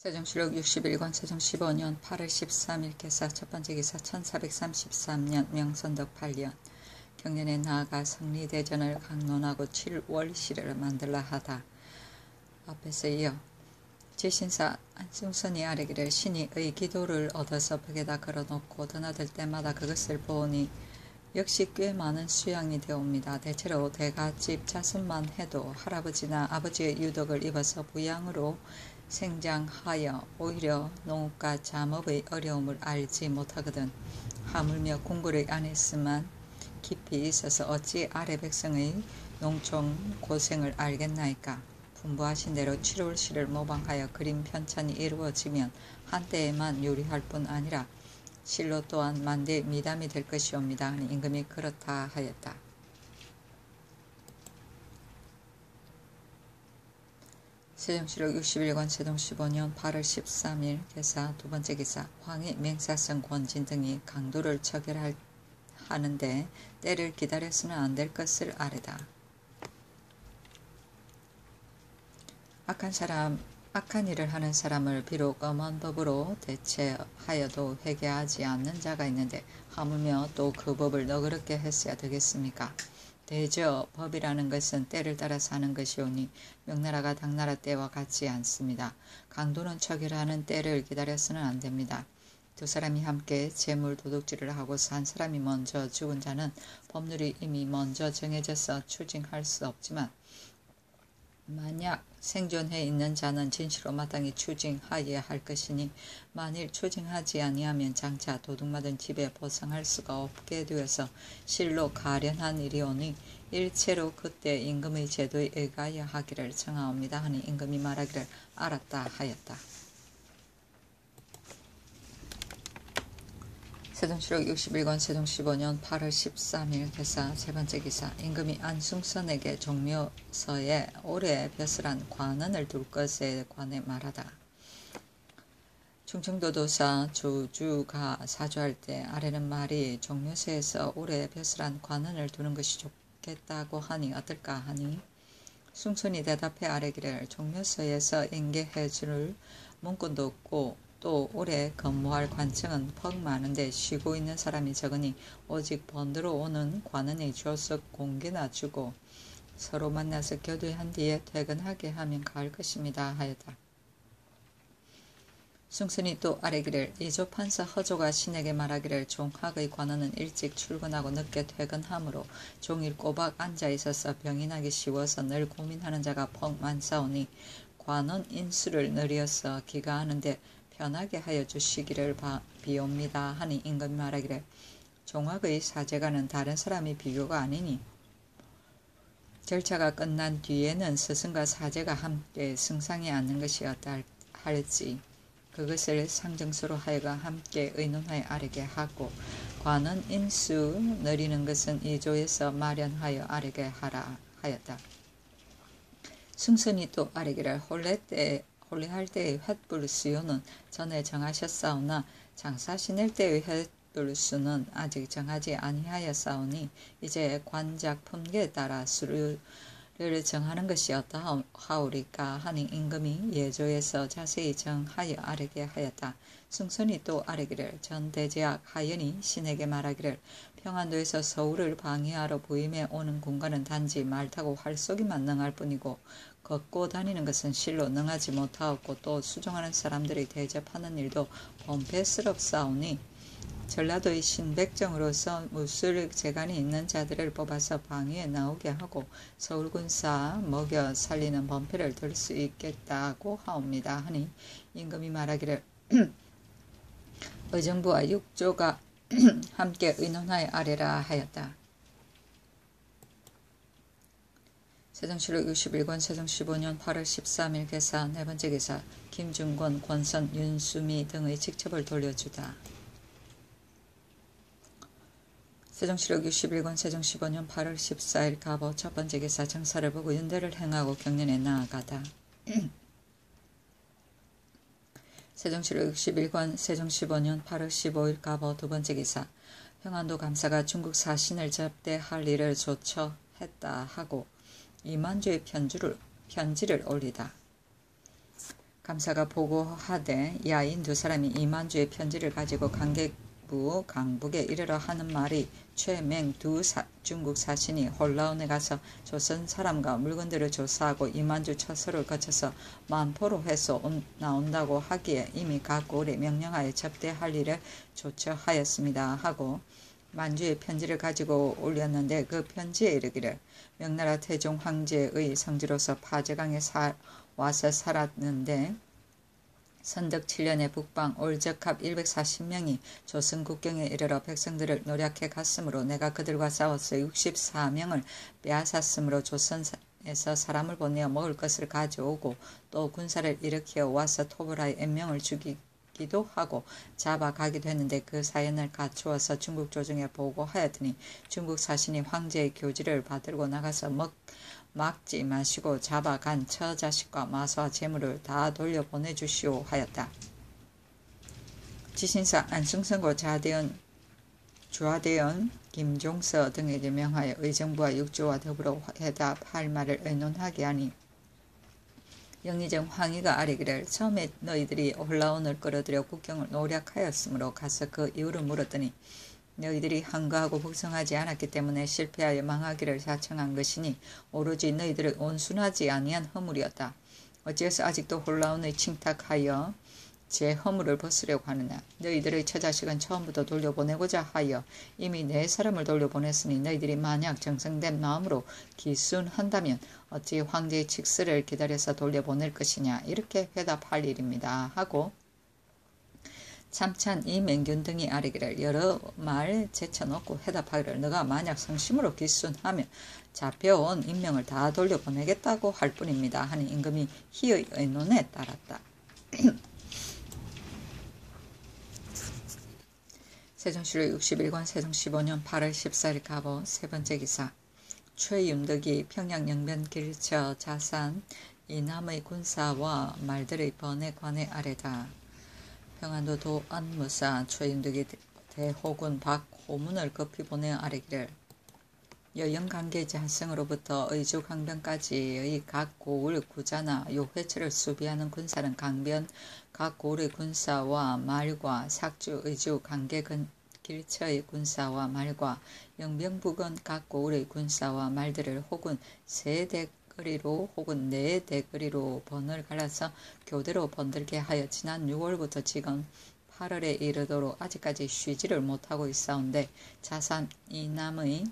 세종시록 61권 세종 15년 8월 13일 개사 첫번째 기사 1433년 명선덕 8년 경년에 나아가 성리대전을 강론하고 7월시를 만들라 하다. 앞에서 이어 제신사 안승선이 아뢰기를 신이 의 기도를 얻어서 벽에다 걸어놓고 드나들 때마다 그것을 보니 역시 꽤 많은 수양이 되옵니다. 대체로 대갓집 자손만 해도 할아버지나 아버지의 유덕을 입어서 부양으로 생장하여 오히려 농업과 잠업의 어려움을 알지 못하거든 하물며 공부를 안 했으만 깊이 있어서 어찌 아래 백성의 농촌 고생을 알겠나이까. 분부하신 대로 7월시를 모방하여 그림 편찬이 이루어지면 한때에만 요리할 뿐 아니라 실로 또한 만대 미담이 될 것이옵니다. 하니 임금이 그렇다 하였다. 세종시록 61권 세종 15년 8월 13일 개사 두번째 기사 황희 맹사성 권진 등이 강도를 처결하는데 때를 기다려서는 안 될 것을 아뢰다. 악한 일을 하는 사람을 비록 엄한 법으로 대체하여도 회개하지 않는 자가 있는데 하물며 또 그 법을 너그럽게 했어야 되겠습니까? 대저 법이라는 것은 때를 따라서 하는 것이오니 명나라가 당나라 때와 같지 않습니다. 강도는 처결하는 때를 기다려서는 안 됩니다. 두 사람이 함께 재물 도둑질을 하고서 한 사람이 먼저 죽은 자는 법률이 이미 먼저 정해져서 추징할 수 없지만 만약 생존해 있는 자는 진시로 마땅히 추징하여야 할 것이니 만일 추징하지 아니하면 장차 도둑맞은 집에 보상할 수가 없게 되어서 실로 가련한 일이오니 일체로 그때 임금의 제도에 의가하여 하기를 청하옵니다. 하니 임금이 말하기를 알았다 하였다. 세종시록 61권 세종 15년 8월 13일 개사 세번째 기사 임금이 안승선에게 종묘서에 오래 벼슬한 관원을 둘 것에 관해 말하다. 충청도도사 조주가 사주할 때 아래는 말이 종묘서에서 오래 벼슬한 관원을 두는 것이 좋겠다고 하니 어떨까 하니 승선이 대답해 아뢰기를 종묘서에서 인계해 줄 문건도 없고 또 오래 근무할 관청은 퍽 많은데 쉬고 있는 사람이 적으니 오직 번들어 오는 관원의 조석 공개나 주고 서로 만나서 교두한 뒤에 퇴근하게 하면 가을 것입니다 하였다. 승선이 또 아뢰기를 이조판서 허조가 신에게 말하기를 종학의 관원은 일찍 출근하고 늦게 퇴근하므로 종일 꼬박 앉아있어서 병이 나기 쉬워서 늘 고민하는 자가 퍽 많사오니 관원 인수를 늘려서 기가하는데 편하게 하여 주시기를 비옵니다. 하니 임금이 말하기를 종학의 사제가는 다른 사람이 비교가 아니니 절차가 끝난 뒤에는 스승과 사제가 함께 승상에 앉는 것이 어떠할지 그것을 상정서로 하여가 함께 의논하여 아뢰게 하고 관원 인수 늘리는 것은 이조에서 마련하여 아뢰게 하라 하였다. 승선이 또 아뢰기를 혼례할 때의 횃불 수요는 전에 정하셨사오나 장사 지낼 때의 횃불 수는 아직 정하지 아니하였사오니 이제 관작 품계에 따라 수를 정하는 것이 어떠하오리까 하니 임금이 예조에서 자세히 정하여 아뢰게 하였다. 승선이 또 아뢰기를 전 대제학 하연이 신에게 말하기를 평안도에서 서울을 방해하러 부임해 오는 군관은 단지 말 타고 활 쏘기만 능할 뿐이고 걷고 다니는 것은 실로 능하지 못하였고 또 수종하는 사람들이 대접하는 일도 범패스럽사오니 전라도의 신백정으로서 무술 재간이 있는 자들을 뽑아서 방위에 나오게 하고 서울군사 먹여 살리는 범패를 들 수 있겠다고 하옵니다. 하니 임금이 말하기를 의정부와 육조가 함께 의논하여 아뢰라 하였다. 세종시록 61권 세종 15년 8월 13일 개사 네번째 기사 김중권, 권선, 윤수미 등의 직첩을 돌려주다. 세종시록 61권 세종 15년 8월 14일 갑오 첫번째 기사 정사를 보고 윤대를 행하고 경년에 나아가다. 세종시록 61권 세종 15년 8월 15일 갑오 두번째 기사 평안도 감사가 중국 사신을 접대할 일을 조처했다 하고 이만주의 편지를 올리다. 감사가 보고하되 야인 두 사람이 이만주의 편지를 가지고 강계부 강북에 이르러 하는 말이 최맹 두 중국 사신이 홀라운에 가서 조선 사람과 물건들을 조사하고 이만주 처소를 거쳐서 만포로 해서 나온다고 하기에 이미 각 고을에 명령하여 접대할 일을 조처하였습니다 하고 만주의 편지를 가지고 올렸는데 그 편지에 이르기를 명나라 태종 황제의 성지로서 파제강에 와서 살았는데 선덕 7년에 북방 올적합 140명이 조선 국경에 이르러 백성들을 노략해 갔으므로 내가 그들과 싸워서 64명을 빼앗았으므로 조선에서 사람을 보내어 먹을 것을 가져오고 또 군사를 일으켜 와서 토벌하여 N명을 죽이기도 하고 잡아가기도 했는데 그 사연을 갖추어서 중국 조정에 보고하였더니 중국 사신이 황제의 교지를 받들고 나가서 막지 마시고 잡아간 처자식과 마소와 재물을 다 돌려보내주시오 하였다. 지신사 안승선고 주하대원 김종서 등에게 명하여 의정부와 육조와 더불어 회답할 말을 의논하게 하니 영의정 황희가 아뢰기를 처음에 너희들이 홀라운을 끌어들여 국경을 노략하였으므로 가서 그 이유를 물었더니 너희들이 한가하고 복성하지 않았기 때문에 실패하여 망하기를 자청한 것이니 오로지 너희들을 온순하지 아니한 허물이었다. 어찌해서 아직도 홀라운을 칭탁하여 제 허물을 벗으려고 하느냐. 너희들의 처자식은 처음부터 돌려보내고자 하여 이미 네 사람을 돌려보냈으니 너희들이 만약 정성된 마음으로 기순한다면 어찌 황제의 칙서를 기다려서 돌려보낼 것이냐. 이렇게 회답할 일입니다 하고 참찬 이맹균 등이 아뢰기를 여러 말 제쳐놓고 회답하기를 너가 만약 성심으로 기순하면 잡혀온 인명을 다 돌려보내겠다고 할 뿐입니다 하니 임금이 희의 의논에 따랐다. 세종실록 61권 세종 15년 8월 14일 가보 세번째 기사 최윤덕이 평양 영변 길처 자산 이남의 군사와 말들의 번에 관해 아래다. 평안도 도안무사 최윤덕이 대호군 박호문을 급히 보내 아뢰기를 여영관계자 한승으로부터 의주 강변까지의 각 고을 구자나 요회처를 수비하는 군사는 강변 각 고을의 군사와 말과 삭주 의주 관계 길처의 군사와 말과 영병부근 각 고을의 군사와 말들을 혹은 세 대거리로 혹은 네 대거리로 번을 갈라서 교대로 번들게 하여 지난 6월부터 지금 8월에 이르도록 아직까지 쉬지를 못하고 있사온데 자산 이남의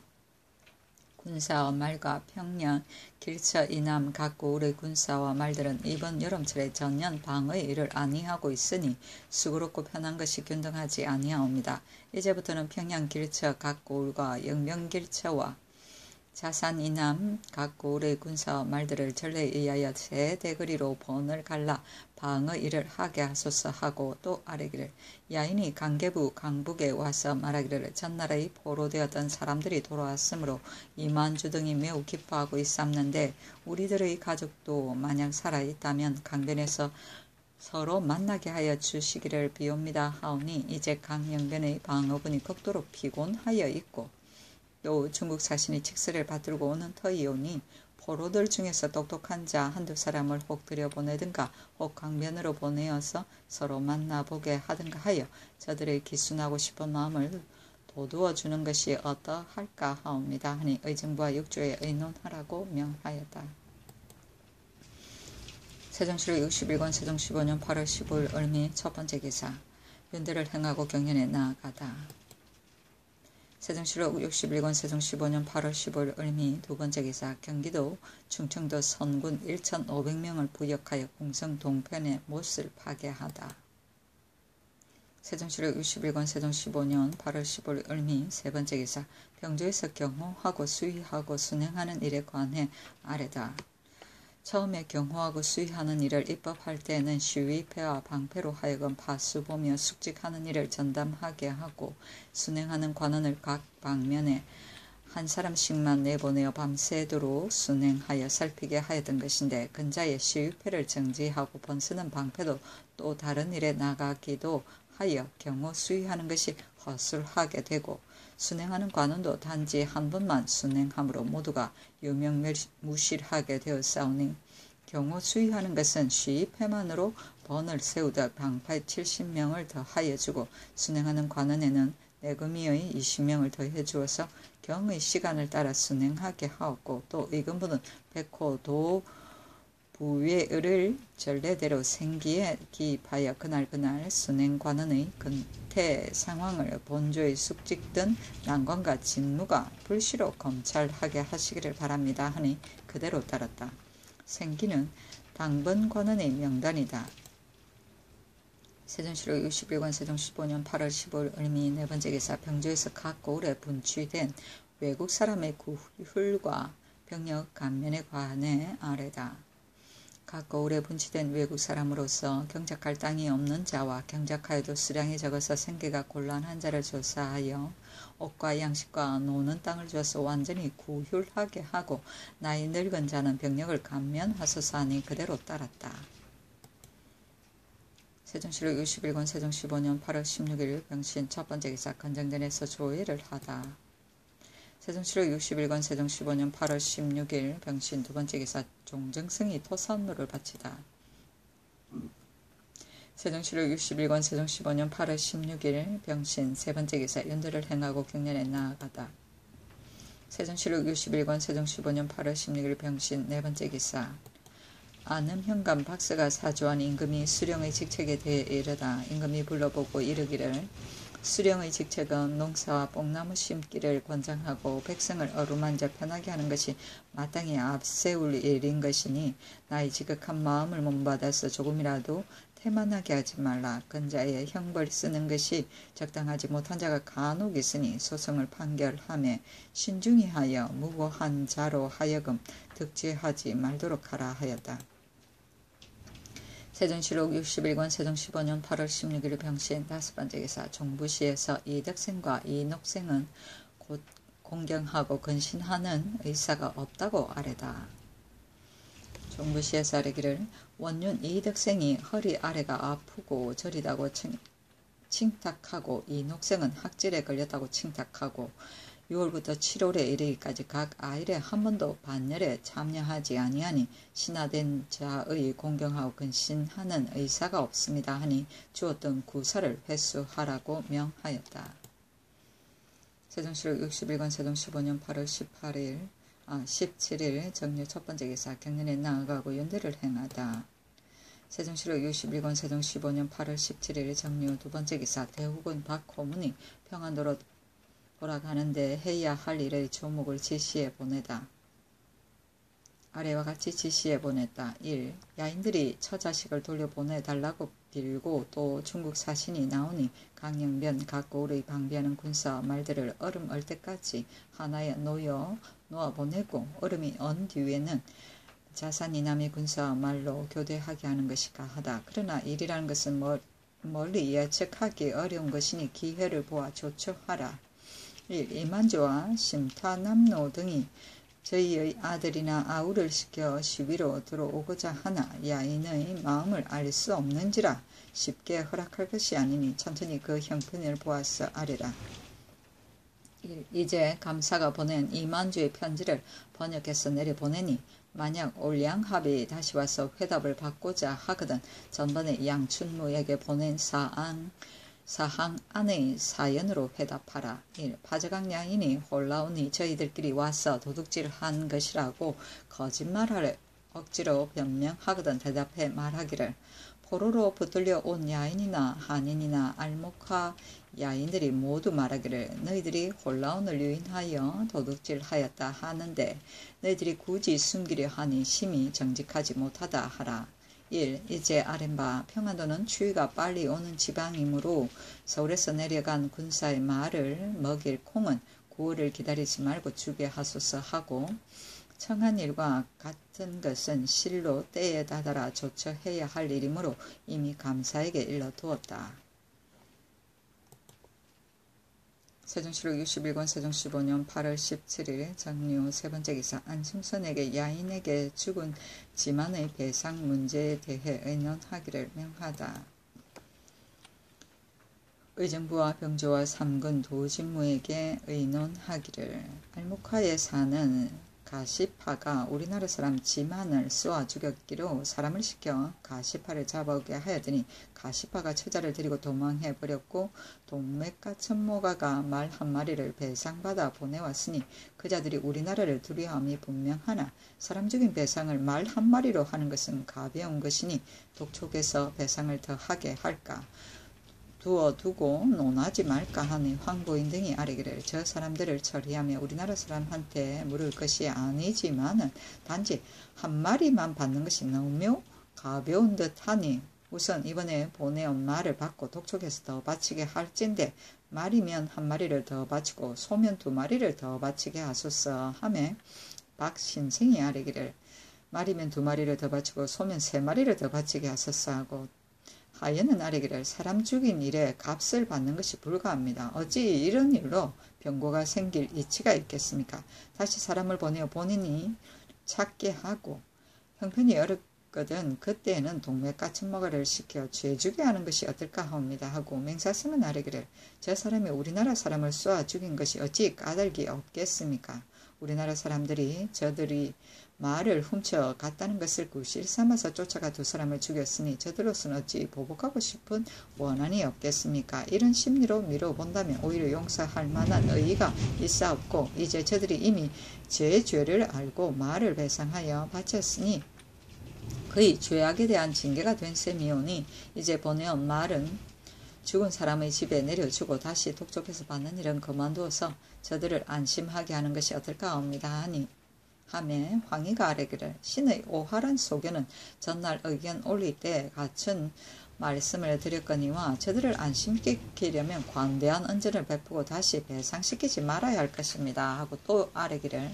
군사와 말과 평양 길처 이남 각 고을의 군사와 말들은 이번 여름철에 전년 방의 일을 아니하고 있으니 수고롭고 편한 것이 균등하지 아니하옵니다. 이제부터는 평양 길처 각 고을과 영명 길처와 자산 이남 각 고을의 군사와 말들을 전례에 의하여 세 대거리로 번을 갈라 방의 일을 하게 하소서 하고 또 아뢰기를 야인이 강계부 강북에 와서 말하기를 전나라의 포로되었던 사람들이 돌아왔으므로 이만주 등이 매우 기뻐하고 있삼는데 우리들의 가족도 만약 살아있다면 강변에서 서로 만나게 하여 주시기를 비옵니다 하오니 이제 강영변의 방어군이 극도로 피곤하여 있고 또 중국 사신이 칙서를 받들고 오는 터이오니 포로들 중에서 똑똑한 자 한두 사람을 혹 들여보내든가 혹 강변으로 보내어서 서로 만나보게 하든가 하여 저들의 기순하고 싶은 마음을 도두어 주는 것이 어떠할까 하옵니다 하니 의정부와 육조에 의논하라고 명하였다. 세종실록 61권 세종 15년 8월 15일 을미 첫번째 기사 윤대를 행하고 경연에 나아가다. 세종실록 61권 세종 15년 8월 15일 을미 두번째 기사 경기도 충청도 선군 1,500명을 부역하여 공성 동편의 못을 파괴하다. 세종실록 61권 세종 15년 8월 15일 을미 세번째 기사 병조에서 경호하고 수의하고 순행하는 일에 관해 아래다. 처음에 경호하고 수의하는 일을 입법할 때에는 시위패와 방패로 하여금 파수보며 숙직하는 일을 전담하게 하고 순행하는 관원을 각 방면에 한 사람씩만 내보내어 밤새도록 순행하여 살피게 하였던 것인데 근자에 시위패를 정지하고 번쓰는 방패도 또 다른 일에 나가기도 하여 경호 수의하는 것이 허술하게 되고 순행하는 관원도 단지 한 번만 순행함으로 모두가 유명무실하게 되었사오니 경우 수의하는 것은 시의패만으로 번을 세우되 방파에 70명을 더하여 주고 순행하는 관원에는 내금위의 20명을 더해 주어서 경의 시간을 따라 순행하게 하였고 또 의금부는 백호 도부회를 전례대로 생기에 기입하여 그날 순행관원의 근태 상황을 본조의 숙직 등 난관과 직무가 불시로 검찰하게 하시기를 바랍니다 하니 그대로 따랐다. 생기는 당번관원의 명단이다. 세종시록 61권 세종 15년 8월 15일 을미 네 번째 기사 병조에서 각 고을에 분취된 외국 사람의 구휼과 병력 감면에 관해 아래다. 각 고을에 분취된 외국 사람으로서 경작할 땅이 없는 자와 경작하여도 수량이 적어서 생계가 곤란한 자를 조사하여 옷과 양식과 노는 땅을 주어서 완전히 구휼하게 하고 나이 늙은 자는 병력을 감면하소서 하니 그대로 따랐다. 세종시록 61권 세종 15년 8월 16일 병신 첫 번째 기사 건정전에서 조회를 하다. 세종시록 61권 세종 15년 8월 16일 병신 두 번째 기사 종정승이 토산로를 바치다. 세종시록 61권 세종 15년 8월 16일 병신 세 번째 기사 연도를 행하고 경년에 나아가다. 세종시록 61권 세종 15년 8월 16일 병신 네 번째 기사 아는 현감 박사가 사주한 임금이 수령의 직책에 대해 이르다. 임금이 불러보고 이르기를 수령의 직책은 농사와 뽕나무 심기를 권장하고 백성을 어루만져 편하게 하는 것이 마땅히 앞세울 일인 것이니 나의 지극한 마음을 몸받아서 조금이라도 태만하게 하지 말라. 근자의 형벌 쓰는 것이 적당하지 못한 자가 간혹 있으니 소송을 판결하며 신중히 하여 무고한 자로 하여금 득죄하지 말도록 하라 하였다. 세종시록 61권 세종 15년 8월 16일 병신 다섯 번째 기사 종부시에서 이덕생과 이녹생은 곧 공경하고 근신하는 의사가 없다고 아뢰다. 종부시에서 아뢰기를 원륜 이덕생이 허리 아래가 아프고 저리다고 칭탁하고 이녹생은 학질에 걸렸다고 칭탁하고 6월부터 7월에 이르기까지 각 아일에 한 번도 반열에 참여하지 아니하니 신하된 자의 공경하고 근신하는 의사가 없습니다 하니 주었던 구사를 회수하라고 명하였다. 세종시록 61권 세종 15년 8월 17일 정유 첫 번째 기사 경년에 나아가고 연대를 행하다. 세종시록 61권 세종 15년 8월 17일 정유 두 번째 기사 대후군 박호문이 평안도로 돌아가는데 해야 할 일의 조목을 지시해 보내다. 아래와 같이 지시해 보냈다. 1. 야인들이 처자식을 돌려보내달라고 빌고 또 중국 사신이 나오니 강영변 각 고을의 방비하는 군사 말들을 얼음 얼 때까지 하나에 놓아보내고 얼음이 언 뒤에는 자산이 남의 군사 말로 교대하게 하는 것이 가하다. 그러나 일이라는 것은 멀리 예측하기 어려운 것이니 기회를 보아 조처하라. 1. 이만주와 심타남노 등이 저희의 아들이나 아우를 시켜 시위로 들어오고자 하나 야인의 마음을 알 수 없는지라 쉽게 허락할 것이 아니니 천천히 그 형편을 보아서 아뢰라. 1. 이제 감사가 보낸 이만주의 편지를 번역해서 내려보내니 만약 올량합이 다시 와서 회답을 받고자 하거든 전번에 양춘무에게 보낸 사항 안의 사연으로 회답하라. 1. 파저강 야인이 홀라오니 저희들끼리 와서 도둑질한 것이라고 거짓말하래 억지로 변명하거든 대답해 말하기를 포로로 붙들려 온 야인이나 한인이나 알목하 야인들이 모두 말하기를 너희들이 홀라온을 유인하여 도둑질하였다 하는데 너희들이 굳이 숨기려 하니 심히 정직하지 못하다 하라. 1. 이제 아랜바 평안도는 추위가 빨리 오는 지방이므로 서울에서 내려간 군사의 말을 먹일 콩은 9월을 기다리지 말고 주게 하소서 하고 청한 일과 같은 것은 실로 때에 다다라 조처해야 할 일이므로 이미 감사에게 일러두었다. 세종시록 61권 세종 15년 8월 17일 정류 세 번째 기사 안승선에게 야인에게 죽은 지만의 배상 문제에 대해 의논하기를 명하다. 의정부와 병조와 삼군 도진무에게 의논하기를 알목하에 사는 가시파가 우리나라 사람 지만을 쏘아 죽였기로 사람을 시켜 가시파를 잡아오게 하였더니 가시파가 처자를 데리고 도망해 버렸고 동맥과 천모가가 말 한 마리를 배상받아 보내왔으니 그자들이 우리나라를 두려워함이 분명하나 사람 죽인 배상을 말 한 마리로 하는 것은 가벼운 것이니 독촉에서 배상을 더 하게 할까 두어두고 논하지 말까 하니 황보인 등이 아뢰기를 저 사람들을 처리하며 우리나라 사람한테 물을 것이 아니지만은 단지 한 마리만 받는 것이 너무 가벼운 듯하니 우선 이번에 보내온 말을 받고 독촉에서 더 바치게 할진대 말이면 한 마리를 더 바치고 소면 2마리를 더 바치게 하소서 하매 박신생이 아뢰기를 말이면 2마리를 더 바치고 소면 3마리를 더 바치게 하소서 하고 하여는 아뢰기를 사람 죽인 일에 값을 받는 것이 불가합니다. 어찌 이런 일로 병고가 생길 이치가 있겠습니까? 다시 사람을 보내어 본인이 찾게 하고 형편이 어렵거든 그때에는 동맥과 천모가를 시켜 죄주게 하는 것이 어떨까 하옵니다 하고 맹사슴은 아뢰기를 저 사람이 우리나라 사람을 쏘아 죽인 것이 어찌 까닭이 없겠습니까? 우리나라 사람들이 저들이 말을 훔쳐 갔다는 것을 구실 삼아서 쫓아가 2사람을 죽였으니 저들로서는 어찌 보복하고 싶은 원한이 없겠습니까? 이런 심리로 미뤄본다면 오히려 용서할 만한 의의가 있사옵고 이제 저들이 이미 제 죄를 알고 말을 배상하여 바쳤으니 그의 죄악에 대한 징계가 된 셈이오니 이제 보내온 말은 죽은 사람의 집에 내려주고 다시 독촉해서 받는 일은 그만두어서 저들을 안심하게 하는 것이 어떨까 합니다 하니 하매 황희가 아뢰기를 신의 오활한 소견은 전날 의견 올릴 때 갖춘 말씀을 드렸거니와 저들을 안심시키려면 관대한恩전을 베푸고 다시 배상시키지 말아야 할 것입니다 하고 또 아뢰기를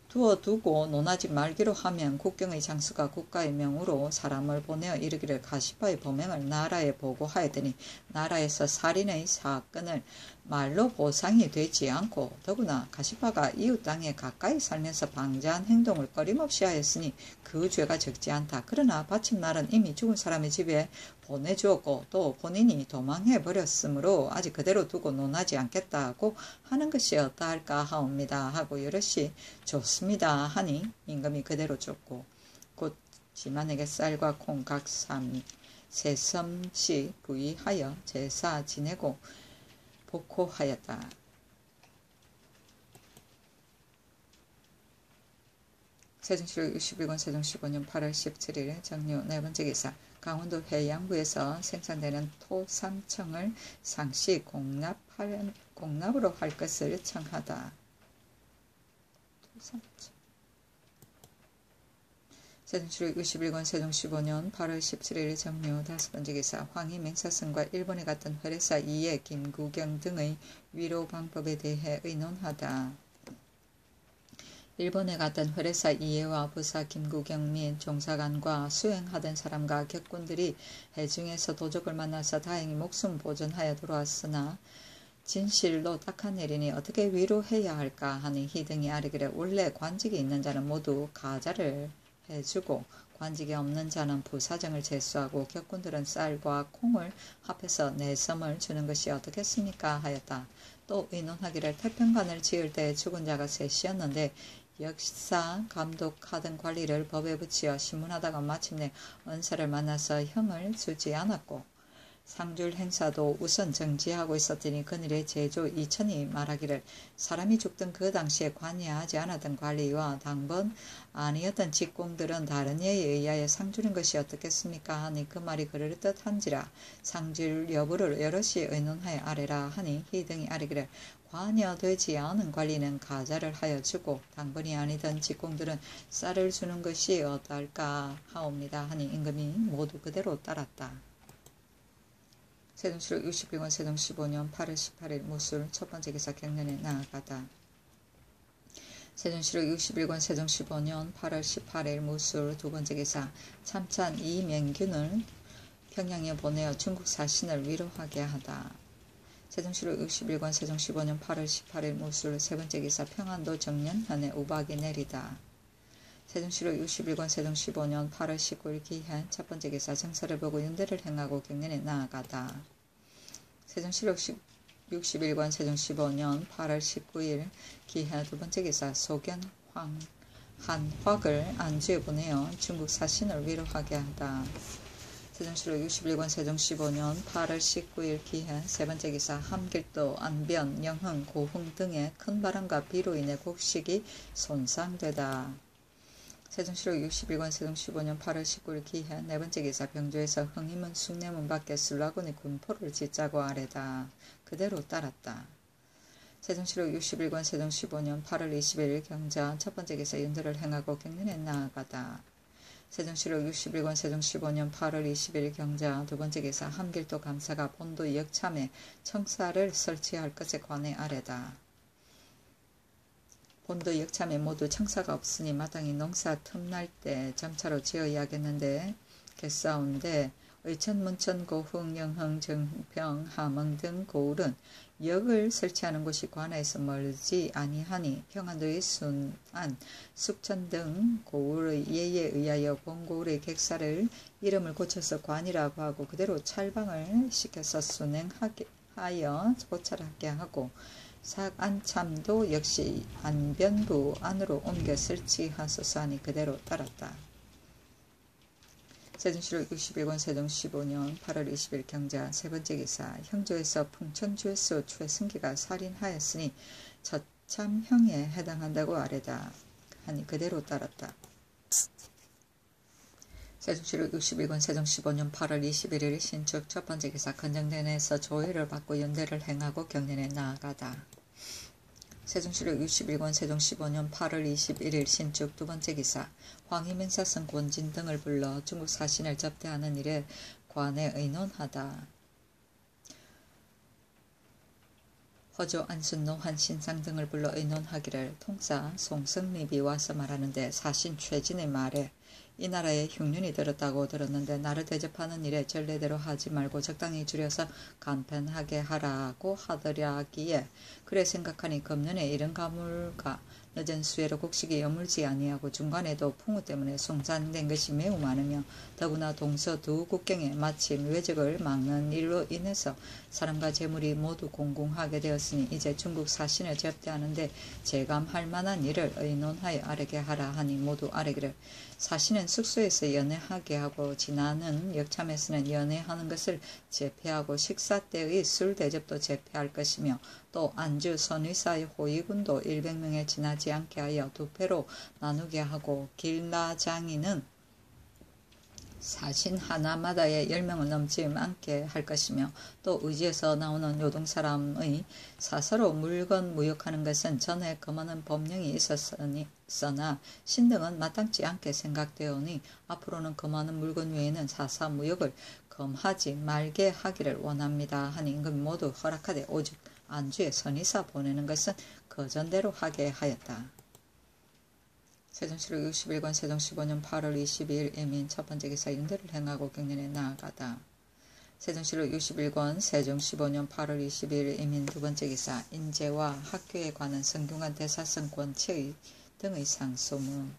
두어두고 논하지 말기로 하면 국경의 장수가 국가의 명으로 사람을 보내어 이르기를 가시파의 범행을 나라에 보고하였더니 나라에서 살인의 사건을 말로 보상이 되지 않고 더구나 가시파가 이웃 땅에 가까이 살면서 방자한 행동을 꺼림없이 하였으니 그 죄가 적지 않다. 그러나 바친 날은 이미 죽은 사람의 집에 보내주었고 또 본인이 도망해 버렸으므로 아직 그대로 두고 논하지 않겠다고 하는 것이 어떠할까 하옵니다 하고 여럿이 좋습니다 하니 임금이 그대로 줬고 곧 지만에게 쌀과 콩 각 세섬씩 부의하여 제사 지내고 복호하였다. 세종시록 61권 세종 15년 8월 17일 정류 4번째 기사 강원도 해양부에서 생산되는 토삼청을 상시 공납으로 할 것을 청하다. 토삼청. 세종시록 61권 세종 15년 8월 17일 정류 5번째 기사 황희 맹사성과 일본에 갔던 회례사 이해 김구경 등의 위로 방법에 대해 의논하다. 일본에 갔던 회례사 이해와 부사 김구경 및 종사관과 수행하던 사람과 객군들이 해중에서 도적을 만나서 다행히 목숨 보존하여 돌아왔으나 진실로 딱한 일이니 어떻게 위로해야 할까 하니 희등이 아뢰기를 원래 관직이 있는 자는 모두 가자를 해주고 관직이 없는 자는 부사정을 제수하고 격군들은 쌀과 콩을 합해서 4섬을 주는 것이 어떻겠습니까 하였다. 또 의논하기를 태평관을 지을 때 죽은 자가 셋이었는데 역사 감독하던 관리를 법에 붙여 신문하다가 마침내 은사를 만나서 형을 주지 않았고 상줄 행사도 우선 정지하고 있었더니 그늘의 제조 이천이 말하기를 사람이 죽던 그 당시에 관여하지 않았던 관리와 당번 아니었던 직공들은 다른 예에 의하여 상주는 것이 어떻겠습니까 하니 그 말이 그럴듯한지라 상줄 여부를 여럿이 의논하여 아뢰라 하니 희등이 아뢰기를 관여되지 않은 관리는 가자를 하여 주고 당번이 아니던 직공들은 쌀을 주는 것이 어떨까 하옵니다 하니 임금이 모두 그대로 따랐다. 세종시록 61권 세종 15년 8월 18일 무술 첫번째 기사 경련에 나아가다. 세종시록 61권 세종 15년 8월 18일 무술 두번째 기사 참찬 이명균을 평양에 보내어 중국 사신을 위로하게 하다. 세종시록 61권 세종 15년 8월 18일 무술 세번째 기사 평안도 정년현에 우박이 내리다. 세종시록 61권 세종 15년 8월 19일 기해 첫번째 기사 정사를 보고 윤대를 행하고 경련에 나아가다. 세종시록 61권 세종 15년 8월 19일 기해 두번째 기사 소견 한확을 안주에 보내어 중국 사신을 위로하게 하다. 세종시록 61권 세종 15년 8월 19일 기해 세 번째 기사 함길도, 안변, 영흥, 고흥 등의 큰 바람과 비로 인해 곡식이 손상되다. 세종시록 61권 세종 15년 8월 19일 기해 네 번째 기사 병조에서 흥임은 숭례문 밖에 술라군이 군포를 짓자고 아래다. 그대로 따랐다. 세종시록 61권 세종 15년 8월 21일 경자 첫 번째 기사 윤대를 행하고 경륜에 나아가다. 세종시록 61권 세종 15년 8월 21일 경자 두 번째 기사 함길도 감사가 본도 역참에 청사를 설치할 것에 관해 아래다. 본도 역참에 모두 청사가 없으니 마땅히 농사 틈날 때 정차로 지어야겠는데 겠사온데 의천, 문천, 고흥, 영흥, 정평, 함흥 등 고을은 역을 설치하는 곳이 관에서 멀지 아니하니 평안도의 순안, 숙천 등 고을의 예에 의하여 본고을의 객사를 이름을 고쳐서 관이라고 하고 그대로 찰방을 시켜서 순행하여 고찰하게 하고 삭안참도 역시 안변부 안으로 옮겨 설치하소서 하니 그대로 따랐다. 세종시록 61권 세종 15년 8월 20일 경자 세 번째 기사 형조에서 풍천주에서 최승기가 살인하였으니 저참형에 해당한다고 아래다 하니 그대로 따랐다. 세종시록 61권 세종 15년 8월 21일 신축 첫 번째 기사 건정대내에서 조회를 받고 연대를 행하고 경연에 나아가다. 세종시록 61권 세종 15년 8월 21일 신축 두 번째 기사 황희민사성 권진 등을 불러 중국 사신을 접대하는 일에 관에 의논하다. 허조 안순노 한신상 등을 불러 의논하기를 통사 송승립이 와서 말하는데 사신 최진의 말에 이 나라에 흉년이 들었다고 들었는데 나를 대접하는 일에 전례대로 하지 말고 적당히 줄여서 간편하게 하라고 하더라기에 그래 생각하니 금년에 이른 가물과 늦은 수해로 곡식이 여물지 아니하고 중간에도 풍우 때문에 송산된 것이 매우 많으며 더구나 동서 두 국경에 마침 외적을 막는 일로 인해서 사람과 재물이 모두 공공하게 되었으니 이제 중국 사신을 접대하는데 제감할 만한 일을 의논하여 아뢰게 하라 하니 모두 아뢰기를 사신은 숙소에서 연회하게 하고 지나는 역참에서는 연회하는 것을 제패하고 식사 때의 술 대접도 제패할 것이며 또 안주 선의사의 호위군도 100명에 지나지 않게 하여 두 패로 나누게 하고 길라장이는 사신 하나마다에 10명을 넘지 않게 할 것이며 또 의지에서 나오는 요동사람의 사서로 물건 무역하는 것은 전에 금하는 법령이 있었으나 신등은 마땅치 않게 생각되오니 앞으로는 금하는 물건 외에는 사사 무역을 금하지 말게 하기를 원합니다 하니 임금 모두 허락하되 오직 안주에 선의사 보내는 것은 거전대로 하게 하였다. 세종시록 61권 세종 15년 8월 22일 예민 첫 번째 기사 윤대를 행하고 경연에 나아가다. 세종시록 61권 세종 15년 8월 22일 예민 두 번째 기사 인재와 학교에 관한 성균관 대사성 권체 등의 상소문.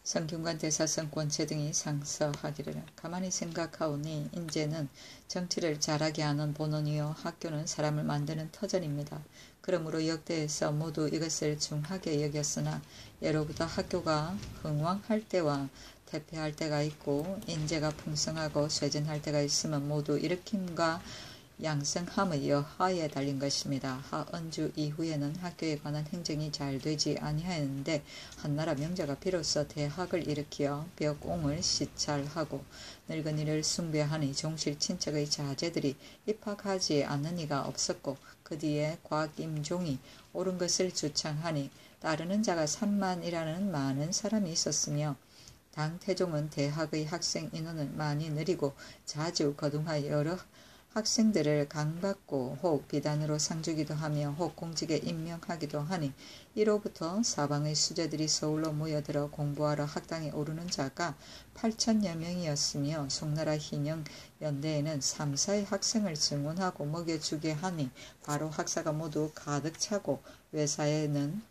성균관 대사성 권체 등이 상서하기를 가만히 생각하오니 인재는 정치를 잘하게 하는 본원이요 학교는 사람을 만드는 터전입니다. 그러므로 역대에서 모두 이것을 중하게 여겼으나 예로부터 학교가 흥왕할 때와 퇴폐할 때가 있고 인재가 풍성하고 쇠진할 때가 있으면 모두 일으킴과 양성함의 여하에 달린 것입니다. 하은주 이후에는 학교에 관한 행정이 잘 되지 아니하였는데 한나라 명자가 비로소 대학을 일으키어 벽옹을 시찰하고 늙은이를 숭배하니 종실 친척의 자제들이 입학하지 않는 이가 없었고 그 뒤에 곽임종이 옳은 것을 주창하니 따르는 자가 3만이라는 많은 사람이 있었으며 당 태종은 대학의 학생 인원을 많이 늘리고 자주 거둥하여 여러 학생들을 강받고 혹 비단으로 상주기도 하며 혹 공직에 임명하기도 하니 이로부터 사방의 수재들이 서울로 모여들어 공부하러 학당에 오르는 자가 8천여 명이었으며 송나라 hin영 연대에는 3사의 학생을 증언하고 먹여주게 하니 바로 학사가 모두 가득 차고 외사에는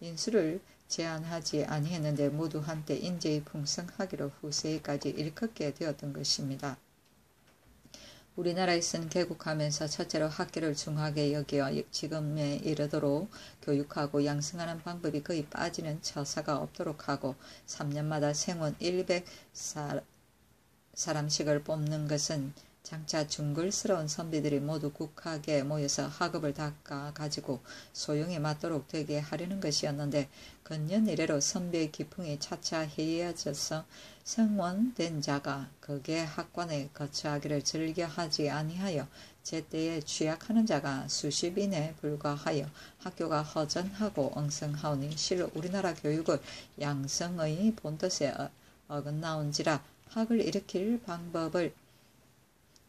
인수를 제한하지 아니했는데 모두 한때 인재의 풍성하기로 후세에까지 일컫게 되었던 것입니다. 우리나라에서는 개국하면서 첫째로 학교를 중하게 여겨 지금에 이르도록 교육하고 양성하는 방법이 거의 빠지는 처사가 없도록 하고 3년마다 생원 100사람씩을 뽑는 것은 장차 중글스러운 선비들이 모두 국학에 모여서 학업을 닦아 가지고 소용이 맞도록 되게 하려는 것이었는데 근년 이래로 선비의 기풍이 차차 해이해져서 성원된 자가 거기에 학관에 거처하기를 즐겨하지 아니하여 제때에 취약하는 자가 수십인에 불과하여 학교가 허전하고 엉성하오니 실로 우리나라 교육을 양성의 본뜻에 어긋나온지라 학을 일으킬 방법을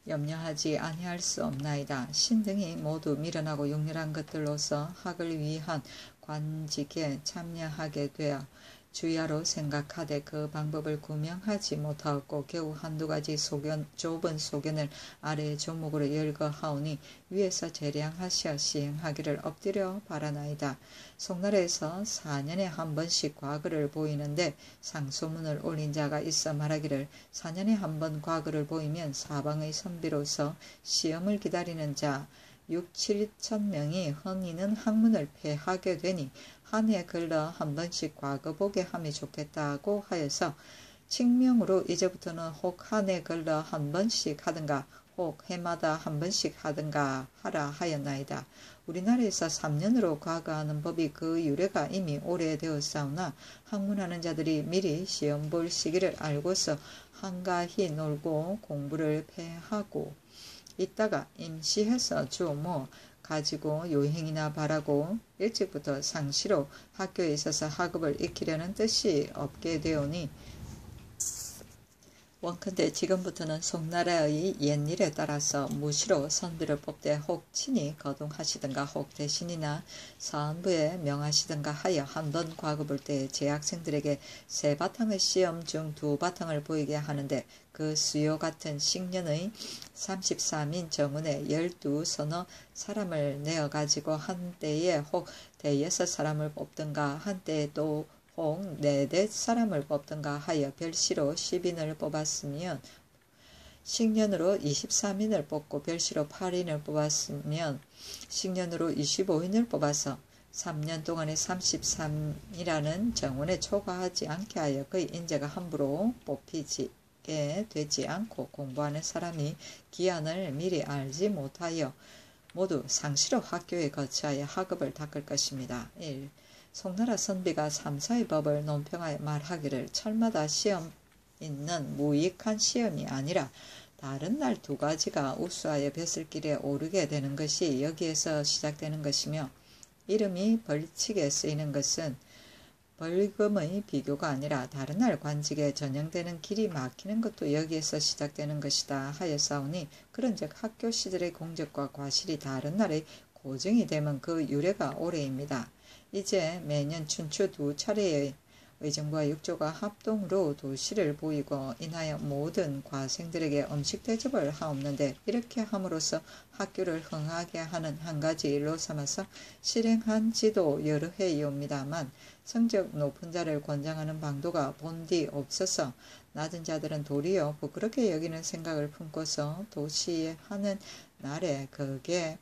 염려하지 아니할 수 없나이다. 신등이 모두 미련하고 용렬한 것들로서 학을 위한 관직에 참여하게 되어 주야로 생각하되 그 방법을 구명하지 못하였고 겨우 한두 가지 좁은 소견을 아래의 조목으로 열거하오니 위에서 재량하시어 시행하기를 엎드려 바라나이다. 송나라에서 4년에 한 번씩 과거를 보이는데 상소문을 올린 자가 있어 말하기를 4년에 한 번 과거를 보이면 사방의 선비로서 시험을 기다리는 자 6, 7천 명이 헌이는 학문을 폐하게 되니 한 해 걸러 한 번씩 과거 보게 함이 좋겠다고 하여서 칙명으로 이제부터는 혹 한 해 걸러 한 번씩 하든가 혹 해마다 한 번씩 하든가 하라 하였나이다. 우리나라에서 3년으로 과거하는 법이 그 유래가 이미 오래되었사오나 학문하는 자들이 미리 시험 볼 시기를 알고서 한가히 놀고 공부를 폐하고 있다가 임시해서 주모 가지고 요행이나 바라고 일찍부터 상시로 학교에 있어서 학업을 익히려는 뜻이 없게 되오니 원컨대 지금부터는 송나라의 옛일에 따라서 무시로 선비를 뽑되 혹 친히 거동하시든가 혹 대신이나 사헌부에 명하시든가 하여 한 번 과거 볼 때 재학생들에게 3바탕의 시험 중 2바탕을 보이게 하는데 그 수요 같은 식년의 33인 정운에 12서너 사람을 내어가지고 한때에 혹 대여섯 사람을 뽑든가 한때에 또 혹 4, 사람을 뽑든가 하여 별시로 10인을 뽑았으면 식년으로 23인을 뽑고 별시로 8인을 뽑았으면 식년으로 25인을 뽑아서 3년 동안에 33이라는 정원에 초과하지 않게 하여 그의 인재가 함부로 뽑히게 되지 않고 공부하는 사람이 기한을 미리 알지 못하여 모두 상시로 학교에 거치하여 학업을 닦을 것입니다. 1. 송나라 선비가 3사의 법을 논평하여 말하기를 철마다 시험 있는 무익한 시험이 아니라 다른 날 2가지가 우수하여 벼슬길에 오르게 되는 것이 여기에서 시작되는 것이며 이름이 벌칙에 쓰이는 것은 벌금의 비교가 아니라 다른 날 관직에 전형되는 길이 막히는 것도 여기에서 시작되는 것이다 하였사오니 그런즉 학교 시절의 공적과 과실이 다른 날의 고정이 되면 그 유래가 오래입니다. 이제 매년 춘추 2차례의 의정부와 육조가 합동으로 도시를 보이고 인하여 모든 과생들에게 음식 대접을 하옵는데 이렇게 함으로써 학교를 흥하게 하는 한 가지 일로 삼아서 실행한 지도 여러 해이옵니다만 성적 높은 자를 권장하는 방도가 본디 없어서 낮은 자들은 도리어 부끄럽게 여기는 생각을 품고서 도시에 하는 날에 그게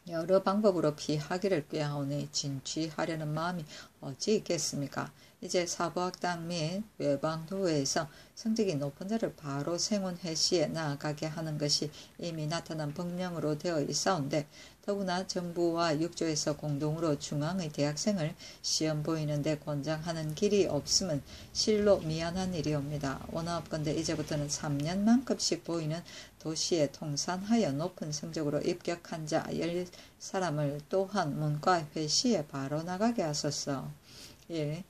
여러 방법으로 피하기를 꾀하오니 진취하려는 마음이 어찌 있겠습니까? 이제 사부학당 및 외방도에서 성적이 높은 자를 바로 생원회시에 나아가게 하는 것이 이미 나타난 법령으로 되어 있사온데 더구나 정부와 육조에서 공동으로 중앙의 대학생을 시험 보이는데 권장하는 길이 없음은 실로 미안한 일이옵니다. 원하옵건대 이제부터는 3년만큼씩 보이는 도시에 통산하여 높은 성적으로 입격한 자 10사람을 또한 문과 회시에 바로 나가게 하소서. 1.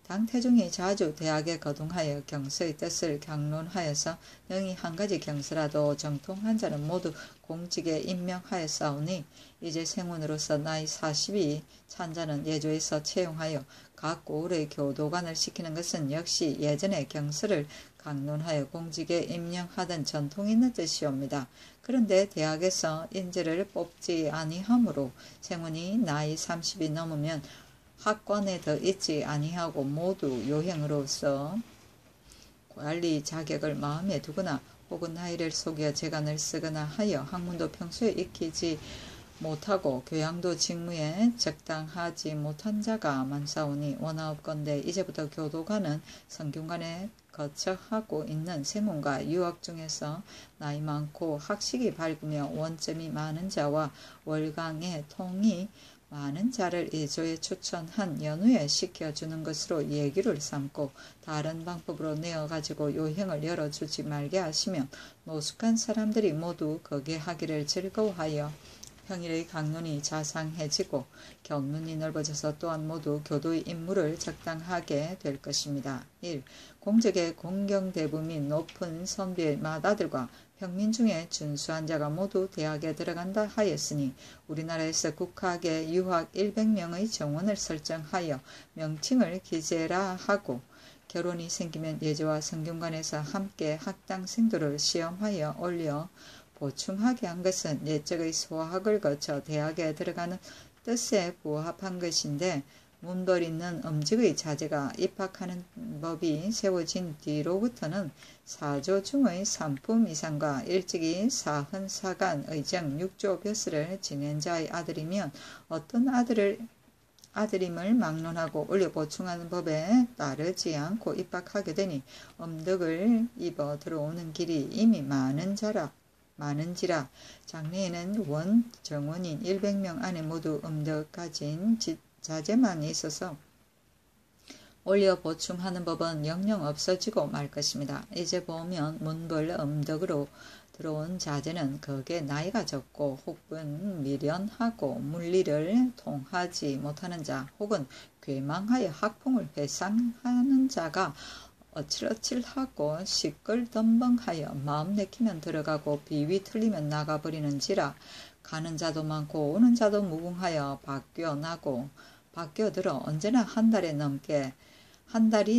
당태종이 자주 대학에 거동하여 경서의 뜻을 강론하여서 능히 한 가지 경서라도 정통한 자는 모두 공직에 임명하였사오니 이제 생원으로서 나이 40이 찬 자는 예조에서 채용하여 각 고을의 교도관을 시키는 것은 역시 예전에 경서를 강론하여 공직에 임명하던 전통이 있는 뜻이옵니다. 그런데 대학에서 인재를 뽑지 아니하므로 생원이 나이 30이 넘으면 학관에 더 있지 아니하고 모두 요행으로서 관리 자격을 마음에 두거나 혹은 나이를 속여 재간을 쓰거나 하여 학문도 평소에 익히지 못하고 교양도 직무에 적당하지 못한 자가 많사오니 원하옵건대 이제부터 교도관은 성균관에 거처하고 있는 생훈과 유학 중에서 나이 많고 학식이 밝으며 원점이 많은 자와 월강의 통이 많은 자를 예조에 추천한 연후에 시켜주는 것으로 예규를 삼고 다른 방법으로 내어가지고 요행을 열어주지 말게 하시면 노숙한 사람들이 모두 거기에 하기를 즐거워하여 평일의 강론이 자상해지고 경륜이 넓어져서 또한 모두 교도의 임무를 적당하게 될 것입니다. 1. 공적의 공경대부 및 높은 선비의 맏아들과 평민 중에 준수한 자가 모두 대학에 들어간다 하였으니 우리나라에서 국학의 유학 100명의 정원을 설정하여 명칭을 기재라 하고 결혼이 생기면 예조와 성균관에서 함께 학당생도를 시험하여 올려 보충하게 한 것은 예적의 소학을 거쳐 대학에 들어가는 뜻에 부합한 것인데 문벌 있는 음직의 자제가 입학하는 법이 세워진 뒤로부터는 4조 중의 3품 이상과 일찍이 사헌사간 의정 6조 벼슬을 지낸 자의 아들이면 어떤 아들임을 막론하고 올려 보충하는 법에 따르지 않고 입학하게 되니 음덕을 입어 들어오는 길이 이미 많은지라 장래에는 원 정원인 100명 안에 모두 음덕 가진 자제만 있어서 올려 보충하는 법은 영영 없어지고 말 것입니다. 이제 보면 문벌 음덕으로 들어온 자제는 거기에 나이가 적고 혹은 미련하고 물리를 통하지 못하는 자 혹은 괴망하여 학풍을 회상하는 자가 어칠어칠하고 시끌덤벙하여 마음 내키면 들어가고 비위 틀리면 나가버리는지라 가는 자도 많고 오는 자도 무궁하여 바뀌어들어 언제나 한 달이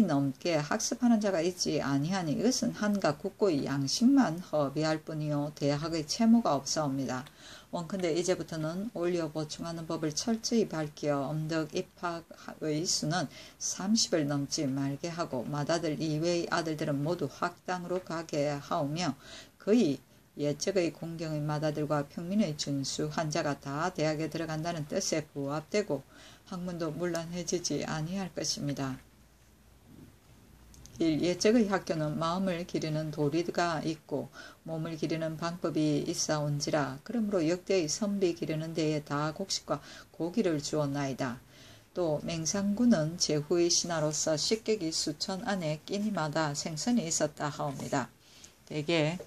넘게 학습하는 자가 있지 아니하니 이것은 한갓 국고의 양식만 허비할 뿐이요 대학의 채무가 없사옵니다. 원컨대 이제부터는 올려 보충하는 법을 철저히 밝혀 음덕 입학의 수는 30을 넘지 말게 하고 맏아들 이외의 아들들은 모두 학당으로 가게 하오며 그의 예적의 공경의 맏아들과 평민의 준수한 자가 다 대학에 들어간다는 뜻에 부합되고 학문도 문란해지지 아니할 것입니다. 1. 예적의 학교는 마음을 기르는 도리가 있고 몸을 기르는 방법이 있사온지라 그러므로 역대의 선비 기르는 데에 다 곡식과 고기를 주었나이다. 또 맹상군은 제후의 신하로서 식객이 수천 안에 끼니마다 생선이 있었다 하옵니다. 대개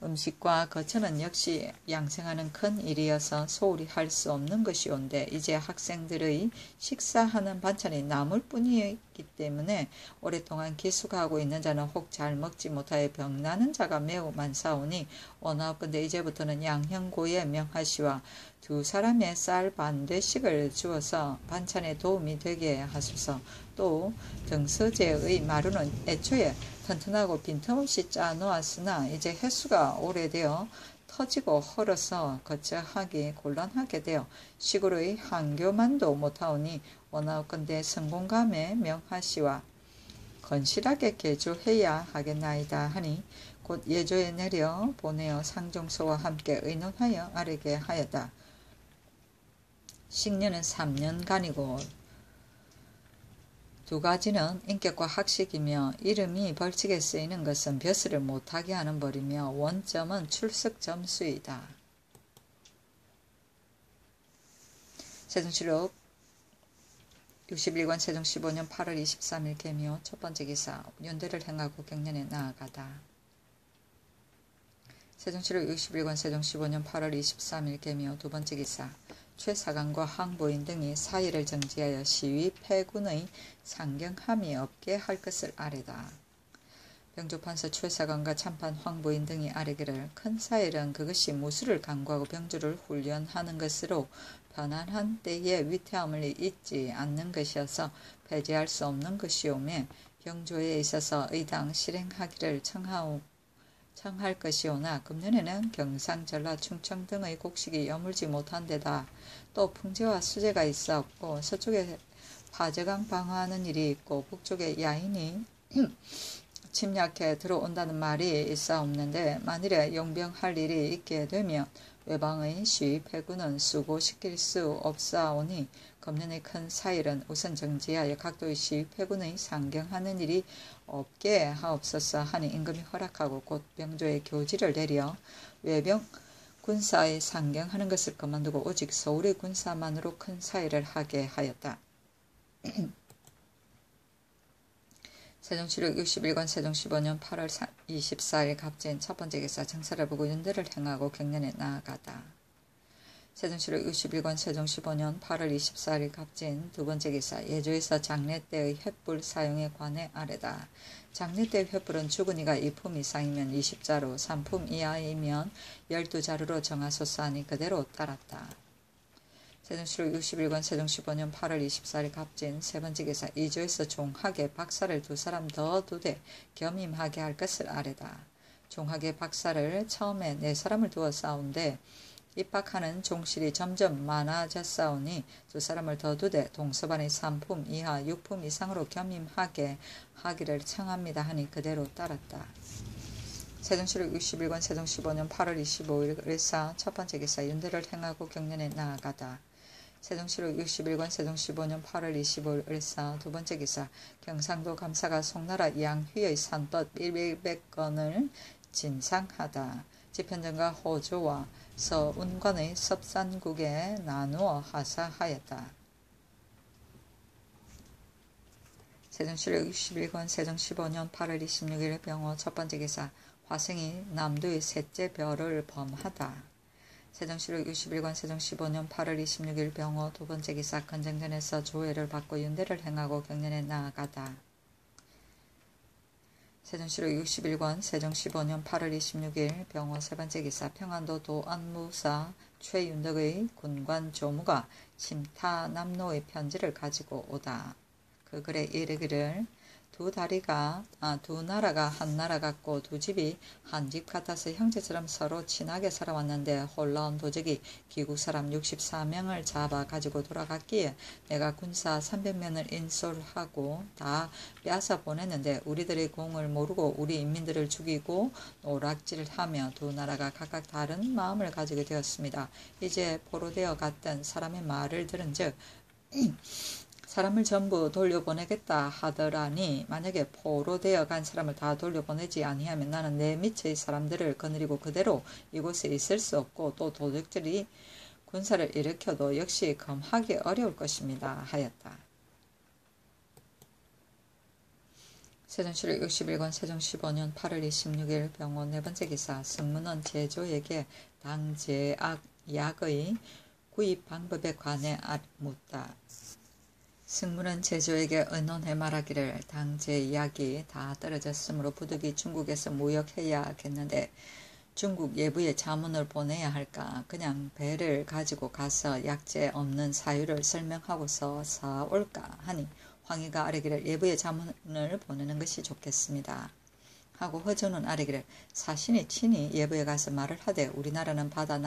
음식과 거처는 역시 양생하는 큰 일이어서 소홀히 할 수 없는 것이온데 이제 학생들의 식사하는 반찬이 남을 뿐이기 때문에 오랫동안 기숙하고 있는 자는 혹 잘 먹지 못하여 병나는 자가 매우 많사오니 원하옵건대 이제부터는 양형고의 명하시와 두 사람의 쌀 반되씩을 주어서 반찬에 도움이 되게 하소서. 또 등서제의 마루는 애초에 튼튼하고 빈틈없이 짜놓았으나 이제 횟수가 오래되어 터지고 헐어서 거처하기 곤란하게 되어 시골의 한교만도 못하오니 원하옵건대 성공감에 명하시와 건실하게 개조해야 하겠나이다 하니 곧 예조에 내려 보내어 상종소와 함께 의논하여 아뢰게 하였다. 식년은 3년간이고 두 가지는 인격과 학식이며 이름이 벌칙에 쓰이는 것은 벼슬을 못하게 하는 벌이며 원점은 출석 점수이다. 세종실록 61권 세종 15년 8월 23일 개묘 첫번째 기사 윤대를 행하고 경년에 나아가다. 세종실록 61권 세종 15년 8월 23일 개묘 두번째 기사 최사관과 항부인 등이 사의를 정지하여 시위 폐군의 상경함이 없게 할 것을 아뢰다. 병조판서 최사관과 참판 황부인 등이 아뢰기를 큰 사일은 그것이 무술을 강구하고 병조를 훈련하는 것으로 편안한 때에 위태함을 잊지 않는 것이어서 배제할 수 없는 것이오매 병조에 있어서 의당 실행하기를 청할 것이오나 금년에는 경상, 전라, 충청 등의 곡식이 여물지 못한 데다 또 풍제와 수제가 있었고 서쪽에 파저강 방어하는 일이 있고 북쪽에 야인이 침략해 들어온다는 말이 있사옵는데 만일에 용병할 일이 있게 되면 외방의 시위패군은 수고시킬 수 없사오니 금년의 큰 사일은 우선 정지하여 각도의 시위패군의 상경하는 일이 없게 하옵소서 하니 임금이 허락하고 곧 병조의 교지를 내려 외병 군사의 상경하는 것을 그만두고 오직 서울의 군사만으로 큰 사일을 하게 하였다. 세종실록 61권 세종 15년 8월 24일 갑진 첫 번째 기사 정사를 보고 윤대를 행하고 경련에 나아가다. 세종실록 61권 세종 15년 8월 24일 갑진 두 번째 기사 예조에서 장례 때의 횃불 사용에 관해 아래다. 장례 때의 횃불은 죽은 이가 2품 이상이면 20자루, 3품 이하이면 12자루로 정하소서 하니 그대로 따랐다. 세종실록 61권 세종 15년 8월 24일 갑진 세 번째 기사 이조에서 종학에 박사를 2사람 더 두되 겸임하게 할 것을 아래다. 종학에 박사를 처음에 4사람을 두어 싸운데 입학하는 종실이 점점 많아졌사오니 2사람을 더 두되 동서반의 3품 이하 6품 이상으로 겸임하게 하기를 청합니다 하니 그대로 따랐다. 세종실록 61권 세종 15년 8월 25일 을사 첫 번째 기사 윤대를 행하고 경련에 나아가다. 세종실록 61권 세종 15년 8월 25일 을사 두 번째 기사 경상도 감사가 송나라 양휘의 산법 100건을 진상하다. 집현전과 호조와 서운관의 섭산국에 나누어 하사하였다. 세종실록 61권 세종 15년 8월 26일 병호 첫 번째 기사 화생이 남도의 셋째 별을 범하다. 세종실록 61권 세종 15년 8월 26일 병호 두 번째 기사 건정전에서 조회를 받고 윤대를 행하고 경련에 나아가다. 세종실록 61권 세종 15년 8월 26일 병호 세 번째 기사 평안도 도안무사 최윤덕의 군관 조무가 침타남로의 편지를 가지고 오다. 그 글에 이르기를 두 나라가 한 나라 같고 두 집이 한 집 같아서 형제처럼 서로 친하게 살아왔는데 홀라온 도적이 기국 사람 64명을 잡아 가지고 돌아갔기에 내가 군사 300명을 인솔하고 다 빼앗아 보냈는데 우리들의 공을 모르고 우리 인민들을 죽이고 노락질하며 두 나라가 각각 다른 마음을 가지게 되었습니다. 이제 포로되어 갔던 사람의 말을 들은즉 사람을 전부 돌려보내겠다 하더라니 만약에 포로되어 간 사람을 다 돌려보내지 아니하면 나는 내 밑의 사람들을 거느리고 그대로 이곳에 있을 수 없고 또 도적들이 군사를 일으켜도 역시 검하기 어려울 것입니다 하였다. 세종실록 61권 세종 15년 8월 26일 병호 네 번째 기사 승문은 제조에게 당제약의 구입 방법에 관해 묻다. 승문은 제조에게 의논해 말하기를 당제 약이 다 떨어졌으므로 부득이 중국에서 무역해야겠는데 중국 예부에 자문을 보내야 할까 그냥 배를 가지고 가서 약재 없는 사유를 설명하고서 사올까 하니 황희가 아뢰기를 예부에 자문을 보내는 것이 좋겠습니다. 하고 허조는 아뢰기를 사신이 친히 예부에 가서 말을 하되 우리나라는 바다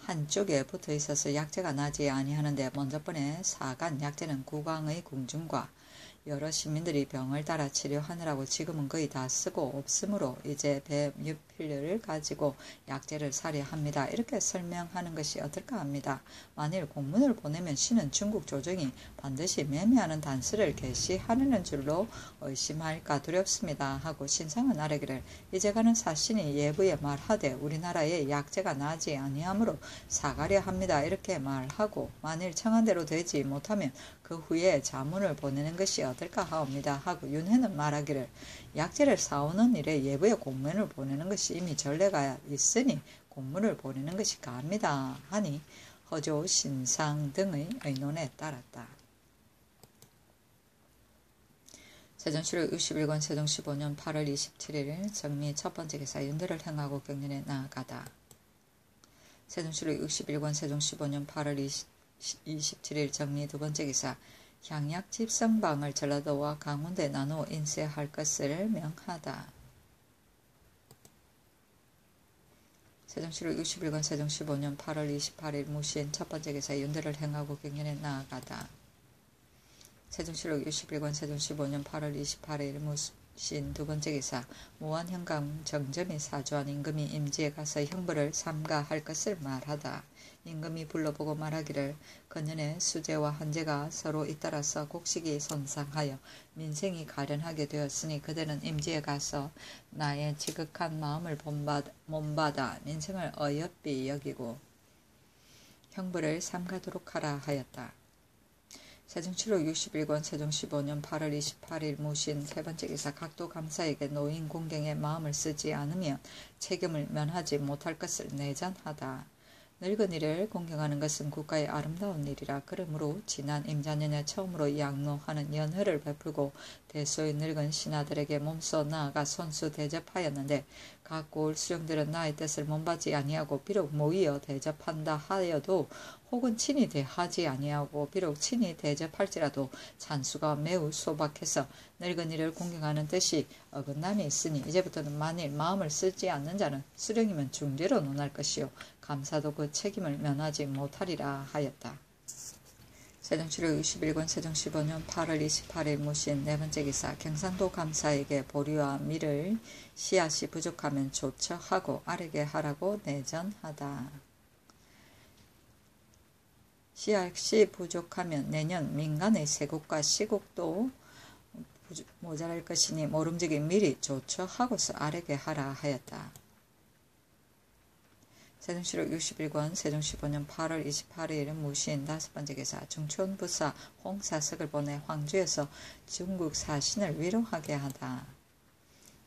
한쪽에 붙어 있어서 약재가 나지 아니하는데 먼저번에 사간 약재는 국왕의 궁중과 여러 시민들이 병을 따라 치료하느라고 지금은 거의 다 쓰고 없으므로 이제 배 유필류를 가지고 약재를 사려 합니다. 이렇게 설명하는 것이 어떨까 합니다. 만일 공문을 보내면 신은 중국 조정이 반드시 매매하는 단서를 게시하려는 줄로 의심할까 두렵습니다. 하고 신상은 아뢰기를 이제 가는 사신이 예부에 말하되 우리나라에 약재가 나지 아니하므로 사가려 합니다. 이렇게 말하고 만일 청한대로 되지 못하면 그 후에 자문을 보내는 것이 어떨까 하옵니다. 하고 윤회는 말하기를 약재를 사오는 일에 예부에 공문을 보내는 것이 이미 전례가 있으니 공문을 보내는 것이 가합니다. 하니 허조 신상 등의 의논에 따랐다. 세종실록 61권 세종 15년 8월 27일 정미 첫 번째 기사 윤대를 행하고 경련에 나아가다. 세종실록 61권 세종 15년 8월 27일 정리 두 번째 기사 향약 집성방을 전라도와 강원도에 나누어 인쇄할 것을 명하다. 세종실록 61권 세종 15년 8월 28일 무신 첫 번째 기사 윤대를 행하고 경련에 나아가다. 세종실록 61권 세종 15년 8월 28일 무신 두 번째 기사 무한현감 정점이 사주한 임금이 임지에 가서 형벌을 삼가할 것을 말하다. 임금이 불러보고 말하기를 건년에 수재와 한재가 서로 잇따라서 곡식이 손상하여 민생이 가련하게 되었으니 그대는 임지에 가서 나의 지극한 마음을 본받아 민생을 어여삐 여기고 형벌을 삼가도록 하라 하였다. 세종 7월 61권 세종 15년 8월 28일 무신 세 번째 기사 각도 감사에게 노인 공경에 마음을 쓰지 않으면 책임을 면하지 못할 것을 내전하다. 늙은이를 공경하는 것은 국가의 아름다운 일이라. 그러므로 지난 임자년에 처음으로 양로하는 연회를 베풀고 대소의 늙은 신하들에게 몸소 나아가 손수 대접하였는데 각 고을 수령들은 나의 뜻을 몸받지 아니하고 비록 모이어 대접한다 하여도 혹은 친히 대하지 아니하고 비록 친히 대접할지라도 잔수가 매우 소박해서 늙은이를 공경하는 뜻이 어긋남이 있으니 이제부터는 만일 마음을 쓰지 않는 자는 수령이면 중죄로 논할 것이요 감사도 그 책임을 면하지 못하리라 하였다. 세종 7월 61권 세종 15년 8월 28일 무신 네 번째 기사 경상도 감사에게 보리와 밀을 씨앗이 부족하면 조처하고 아르게 하라고 내전하다. 씨앗이 부족하면 내년 민간의 세국과 시국도 모자랄 것이니 모름지기 미리 조처하고서 아르게 하라 하였다. 세종 7월 61권 세종 15년 8월 28일 무신 다섯 번째 기사 중촌부사 홍사석을 보내 황주에서 중국 사신을 위로하게 하다.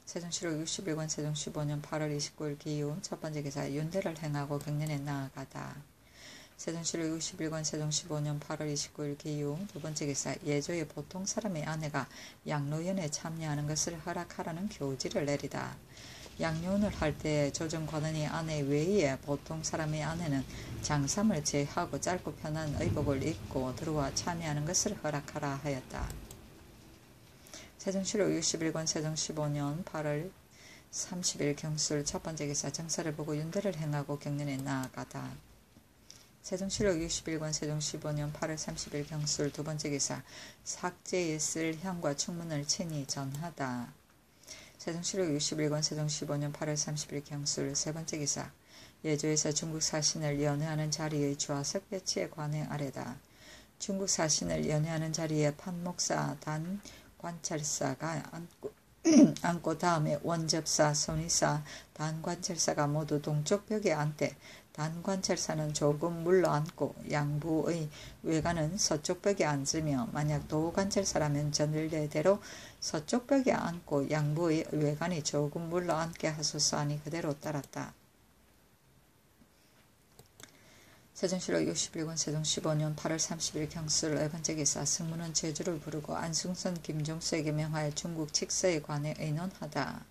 세종 7월 61권 세종 15년 8월 29일 기후 첫 번째 기사 윤대를 행하고 경년에 나아가다. 세종 7월 61권 세종 15년 8월 29일 기후 두 번째 기사 예조의 보통 사람의 아내가 양로연에 참여하는 것을 허락하라는 교지를 내리다. 양로원을 할 때 조정관원이 아내 외에 보통 사람의 아내는 장삼을 제하고 짧고 편한 의복을 입고 들어와 참여하는 것을 허락하라 하였다. 세종 7월 61권 세종 15년 8월 30일 경술 첫 번째 기사 정사를 보고 윤대를 행하고 경년에 나아가다. 세종 7월 61권 세종 15년 8월 30일 경술 두 번째 기사 삭제에 쓸 향과 충문을 친히 전하다. 세종 7월 61권 세종 15년 8월 30일 경술 세 번째 기사 예조에서 중국 사신을 연회하는 자리의 좌석 배치에 관해 아래다. 중국 사신을 연회하는 자리에 판목사 단 관찰사가 앉고 다음에 원접사 선의사 단관찰사가 모두 동쪽 벽에 앉되 단관찰사는 조금 물러앉고 양부의 외관은 서쪽 벽에 앉으며 만약 도관찰사라면 전례대로 서쪽 벽에 앉고 양부의 외관이 조금 물러앉게 하소서 하니 그대로 따랐다. 세종 7월 61권 세종 15년 8월 30일 경술 네 번째 기사 승무는 제주를 부르고 안승선 김종수에게 명하여 중국 칙서에 관해 의논하다.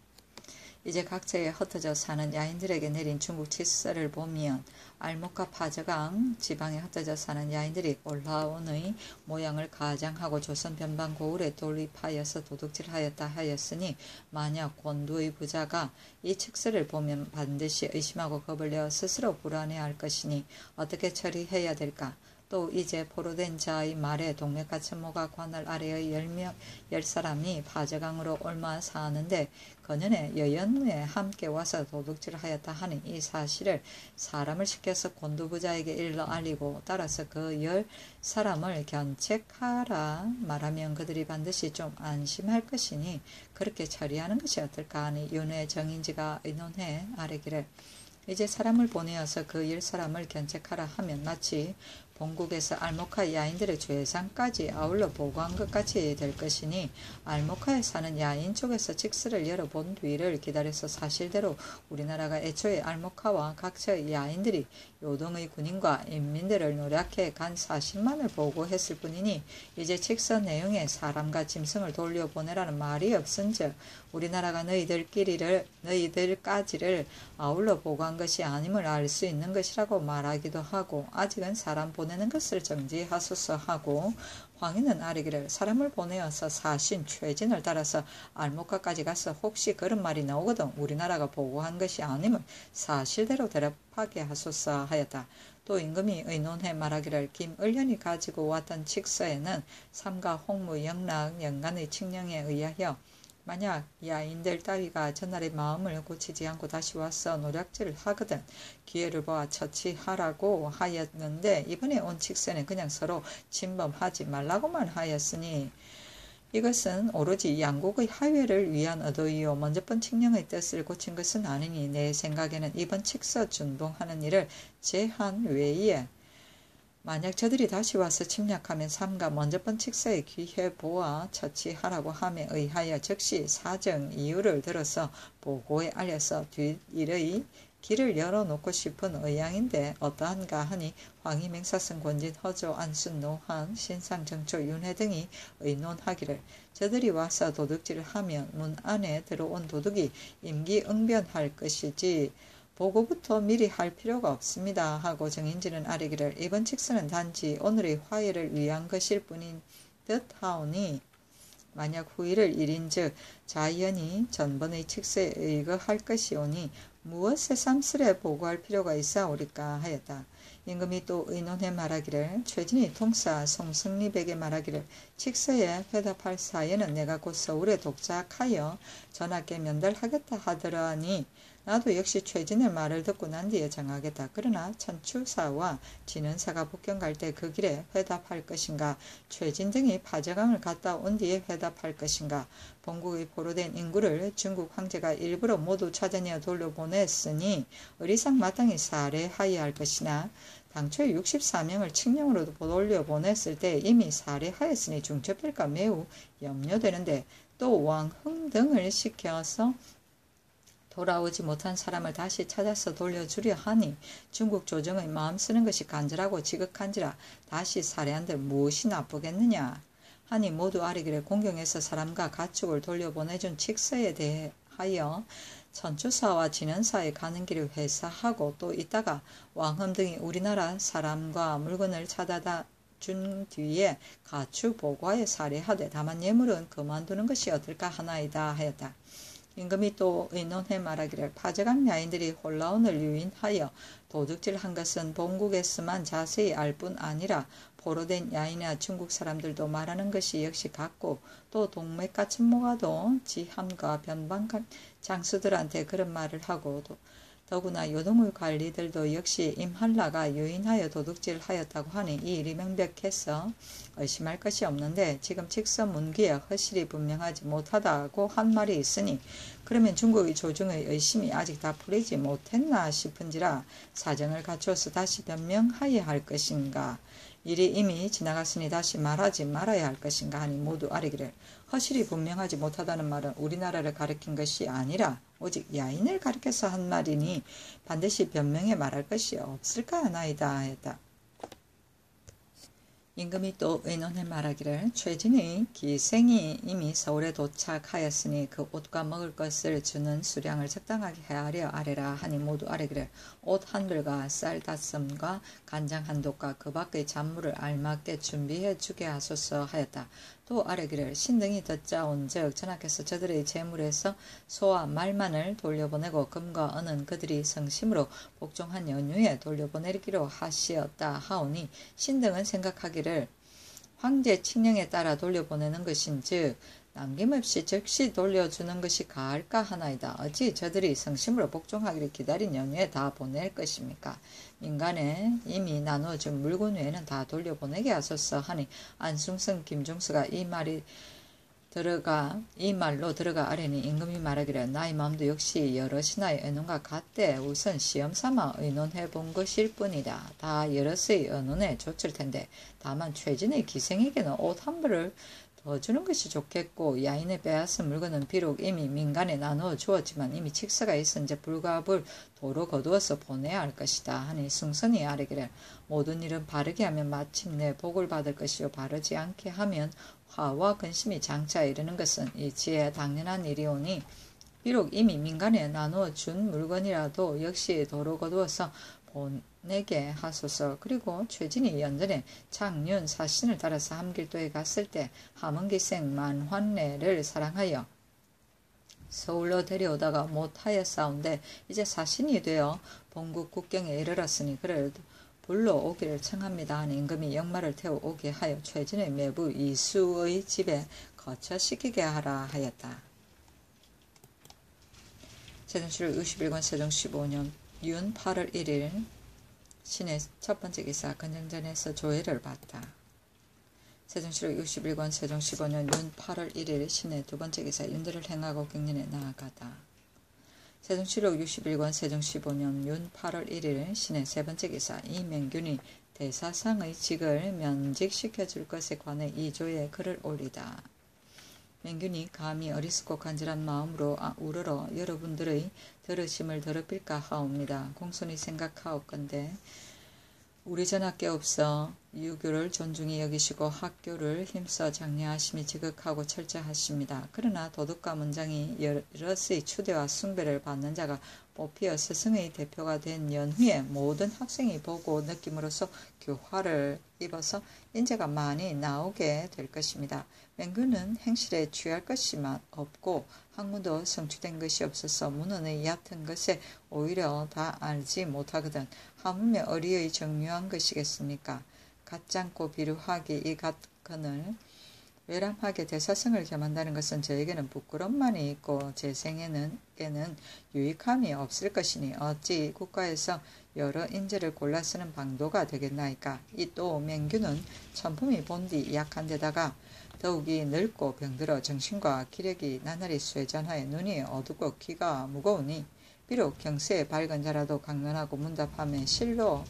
이제 각처에 흩어져 사는 야인들에게 내린 중국 칙서를 보면 알목과 파저강 지방에 흩어져 사는 야인들이 올라온의 모양을 가장하고 조선 변방 고을에 돌입하여서 도둑질하였다 하였으니 만약 곤두의 부자가 이 칙서를 보면 반드시 의심하고 겁을 내어 스스로 불안해할 것이니 어떻게 처리해야 될까? 또 이제 포로된 자의 말에 동맥과 천모가 관할 아래의 10사람이 파저강으로 옮아 사는데 그년에 여연에 함께 와서 도둑질하였다 하니 이 사실을 사람을 시켜서 곤두부자에게 일러 알리고 따라서 그 10사람을 견책하라 말하면 그들이 반드시 좀 안심할 것이니 그렇게 처리하는 것이 어떨까 하니 윤회 정인지가 의논해 아뢰기를 이제 사람을 보내어서 그 10사람을 견책하라 하면 마치 본국에서 알모카 야인들의 죄상까지 아울러 보고한 것 같이 될 것이니 알모카에 사는 야인 쪽에서 칙서를 열어본 뒤를 기다려서 사실대로 우리나라가 애초에 알모카와 각처의 야인들이 요동의 군인과 인민들을 노략해 간 사실만을 보고했을 뿐이니 이제 칙서 내용에 사람과 짐승을 돌려보내라는 말이 없은즉 우리나라가 너희들까지를 아울러 보고한 것이 아님을 알 수 있는 것이라고 말하기도 하고 아직은 사람 보내는 것을 정지하소서 하고 황희는 아뢰기를 사람을 보내어서 사신 최진을 따라서 알목가까지 가서 혹시 그런 말이 나오거든 우리나라가 보고한 것이 아니면 사실대로 대답하게 하소서 하였다. 또 임금이 의논해 말하기를 김을련이 가지고 왔던 칙서에는 삼가 홍무 영락 연간의 칙령에 의하여 만약 야인들 따위가 전날의 마음을 고치지 않고 다시 와서 노략질을 하거든 기회를 보아 처치하라고 하였는데 이번에 온 칙서는 그냥 서로 침범하지 말라고만 하였으니 이것은 오로지 양국의 하회를 위한 의도이요 먼저번 칙령의 뜻을 고친 것은 아니니 내 생각에는 이번 칙서 준봉하는 일을 제한 외에 만약 저들이 다시 와서 침략하면 삼가 먼저번 칙서의 기회 보아 처치하라고 함에 의하여 즉시 사정 이유를 들어서 보고에 알려서 뒷일의 길을 열어놓고 싶은 의향인데 어떠한가 하니 황희 맹사성 권진 허조 안순 노한 신상 정초 윤회 등이 의논하기를 저들이 와서 도둑질을 하면 문 안에 들어온 도둑이 임기응변할 것이지 보고부터 미리 할 필요가 없습니다 하고 정인지는 아뢰기를 이번 칙서는 단지 오늘의 화해를 위한 것일 뿐인 듯 하오니 만약 후일을 일인즉 자연히 전번의 칙서에 의거할 것이오니 무엇에 삼스레 보고할 필요가 있사오리까 하였다. 임금이 또 의논해 말하기를 최진이 통사 송승립에게 말하기를 칙서에 회답할 사예는 내가 곧 서울에 독작하여 전하께 면달하겠다 하더라니 나도 역시 최진의 말을 듣고 난 뒤에 정하겠다. 그러나 천추사와 진은사가 북경 갈 때 그 길에 회답할 것인가 최진 등이 파저강을 갔다 온 뒤에 회답할 것인가 본국의 포로된 인구를 중국 황제가 일부러 모두 찾아내어 돌려보냈으니 의리상 마땅히 살해하여야 할 것이나 당초에 64명을 칙령으로도 돌려보냈을 때 이미 살해하였으니 중첩될까 매우 염려되는데 또 왕흥 등을 시켜서 돌아오지 못한 사람을 다시 찾아서 돌려주려 하니 중국 조정의 마음 쓰는 것이 간절하고 지극한지라 다시 살해한들 무엇이 나쁘겠느냐 하니 모두 아뢰기를 공경에서 사람과 가축을 돌려보내준 칙서에 대하여 천추사와 진은사에 가는 길을 회사하고 또 이따가 왕흠 등이 우리나라 사람과 물건을 찾아다 준 뒤에 가축 보고하여 살해하되 다만 예물은 그만두는 것이 어떨까 하나이다 하였다. 임금이 또 의논해 말하기를 파저강 야인들이 혼란을 유인하여 도둑질한 것은 본국에서만 자세히 알 뿐 아니라 포로된 야인이나 중국 사람들도 말하는 것이 역시 같고 또 동맥과 친모가도 지함과 변방 장수들한테 그런 말을 하고 더구나 요동의 관리들도 역시 임한라가 유인하여 도둑질을 하였다고 하니 이 일이 명백해서 의심할 것이 없는데 지금 칙서 문기에 허실이 분명하지 못하다고 한 말이 있으니 그러면 중국의 조정의 의심이 아직 다 풀리지 못했나 싶은지라 사정을 갖추어서 다시 변명하여야 할 것인가 일이 이미 지나갔으니 다시 말하지 말아야 할 것인가 하니 모두 아뢰기를 허실이 분명하지 못하다는 말은 우리나라를 가리킨 것이 아니라 오직 야인을 가리켜서 한 말이니 반드시 변명해 말할 것이 없을까 하나이다 하였다. 임금이 또 의논해 말하기를 최진의 기생이 이미 서울에 도착하였으니 그 옷과 먹을 것을 주는 수량을 적당하게 헤아려 아래라 하니 모두 아뢰기를 옷 한 벌과 쌀 5섬과 간장 한 독과 그 밖의 잔물을 알맞게 준비해 주게 하소서 하였다. 또 아뢰기를 신등이 듣자온즉 전하께서 저들의 재물에서 소와 말만을 돌려보내고 금과 은은 그들이 성심으로 복종한 연휴에 돌려보내기로 하시었다 하오니 신등은 생각하기를 황제 칙령에 따라 돌려보내는 것인즉 남김없이 즉시 돌려주는 것이 가할까 하나이다. 어찌 저들이 성심으로 복종하기를 기다린 연휴에 다 보낼 것입니까? 민간에 이미 나누어준 물건 외에는 다 돌려보내게 하소서 하니 안승성 김중수가 이 말로 들어가 아뢰니 임금이 말하기를 나의 마음도 역시 여럿이나의 의논과 같되 우선 시험삼아 의논해 본 것일 뿐이다. 다 여럿의 의논에 좋을 텐데 다만 최진의 기생에게는 옷 한 벌을 더 주는 것이 좋겠고 야인의 빼앗은 물건은 비록 이미 민간에 나누어 주었지만 이미 칙서가 있은지 불갑을 도로 거두어서 보내야 할 것이다 하니 승선이 아뢰기를 모든 일은 바르게 하면 마침내 복을 받을 것이요 바르지 않게 하면 화와 근심이 장차 이르는 것은 이치에 당연한 일이오니 비록 이미 민간에 나누어 준 물건이라도 역시 도로 거두어서 보내게 하소서. 그리고 최진이 연전에 장윤 사신을 따라서 함길도에 갔을 때 함흥기생 만환례를 사랑하여 서울로 데려오다가 못하였사온데 이제 사신이 되어 본국 국경에 이르렀으니 그를 불러오기를 청합니다 하는 임금이 역마를 태워 오게 하여 최진의 매부 이수의 집에 거처시키게 하라 하였다. 세종시로 61권 세종 15년 윤 8월 1일 신의 첫 번째 기사 건정전에서 조회를 받다. 세종시로 61권 세종 15년 윤 8월 1일 신의 두 번째 기사 윤대를 행하고 경련에 나아가다. 세종시로 61권 세종 15년 윤 8월 1일 신의 세 번째 기사 이명균이 대사상의 직을 면직시켜줄 것에 관해 이 조에 글을 올리다. 명균이 감히 어리석고 간절한 마음으로 우러러 여러분들의 들으심을 더럽힐까 하옵니다. 공손히 생각하옵건대 우리 전학교업서 유교를 존중히 여기시고 학교를 힘써 장려하심이 지극하고 철저하십니다. 그러나 도덕과 문장이 여럿의 추대와 숭배를 받는 자가 뽑히어 스승의 대표가 된 연후에 모든 학생이 보고 느낌으로써 교화를 입어서 인재가 많이 나오게 될 것입니다. 명균은 행실에 취할 것이 없고 학문도 성취된 것이 없어서 문헌의 얕은 것에 오히려 다 알지 못하거든 하물며 어리의 정묘한 것이겠습니까? 같지않고 비루하게 이 같건을 외람하게 대사성을 겸한다는 것은 저에게는 부끄럼만이 있고 제 생에는 유익함이 없을 것이니 어찌 국가에서 여러 인재를 골라 쓰는 방도가 되겠나이까. 이 또 명균은 천품이 본디 약한 데다가 더욱이 늙고 병들어 정신과 기력이 나날이 쇠잔하여 눈이 어둡고 귀가 무거우니 비록 경세에 밝은 자라도 강론하고 문답함에 실로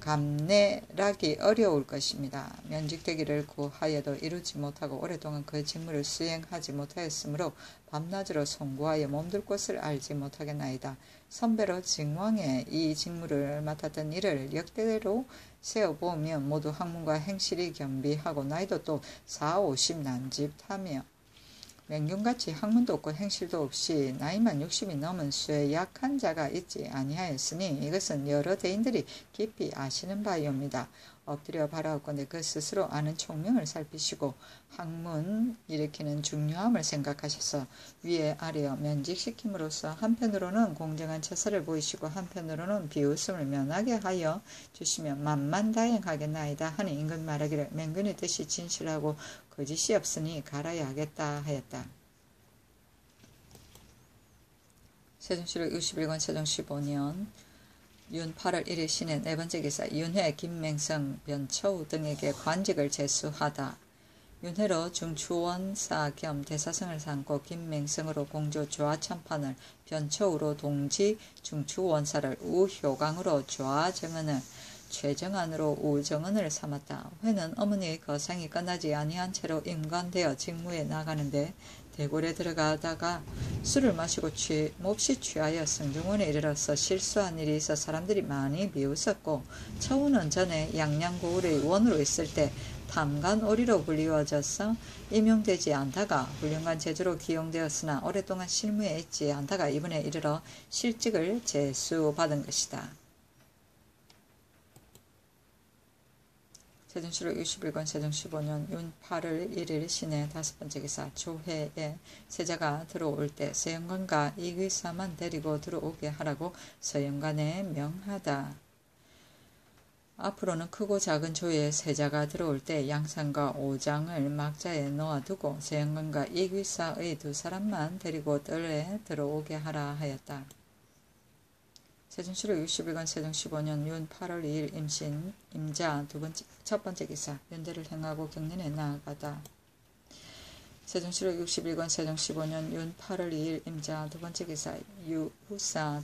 감내라기 어려울 것입니다. 면직되기를 구하여도 이루지 못하고 오랫동안 그 직무를 수행하지 못하였으므로 밤낮으로 송구하여 몸둘 곳을 알지 못하겠나이다. 선배로 직왕에 이 직무를 맡았던 이를 역대로 세어보면 모두 학문과 행실이 겸비하고 나이도 또 40, 50 난집하며 명균같이 학문도 없고 행실도 없이 나이만 60이 넘은 쇠 약한 자가 있지 아니하였으니 이것은 여러 대인들이 깊이 아시는 바이옵니다. 엎드려 바라옵건대 그 스스로 아는 총명을 살피시고 학문 일으키는 중요함을 생각하셔서 위에 아래어 면직시킴으로써 한편으로는 공정한 처사를 보이시고 한편으로는 비웃음을 면하게 하여 주시면 만만다행하겠나이다 하니 임금 말하기를 명균의 뜻이 진실하고 거짓이 없으니 갈아야 하겠다 하였다. 세종시로 61권 세종 15년 윤 8월 1일 신의 네 번째 기사 윤회, 김맹성, 변초우 등에게 관직을 제수하다. 윤회로 중추원사 겸 대사성을 삼고 김맹성으로 공조 좌참판을, 변초우로 동지 중추원사를, 우효강으로 좌정언을, 최정안으로 우정언을 삼았다. 회는 어머니의 거상이 끝나지 아니한 채로 임관되어 직무에 나가는데 대궐에 들어가다가 술을 마시고 몹시 취하여 성중원에 이르러서 실수한 일이 있어 사람들이 많이 비웃었고 처우는 전에 양양고을의 원으로 있을 때 탐관오리로 불리워져서 임용되지 않다가 훌륭한 제주로 기용되었으나 오랫동안 실무에 있지 않다가 이번에 이르러 실직을 제수받은 것이다. 세종시로 61권 세종 15년 윤 8월 1일 신의 다섯 번째 기사 조회에 세자가 들어올 때 서영관과 이귀사만 데리고 들어오게 하라고 서영관에 명하다. 앞으로는 크고 작은 조에 세자가 들어올 때 양상과 오장을 막자에 놓아두고 서영관과 이귀사의 두 사람만 데리고 뜰에 들어오게 하라 하였다. 세종시로 61권 세종 15년 윤 8월 2일 임신 임자 첫 번째 기사 연대를 행하고 경련에 나아가다. 세종시로 61권 세종 15년 윤 8월 2일 임자 두 번째 기사 유후사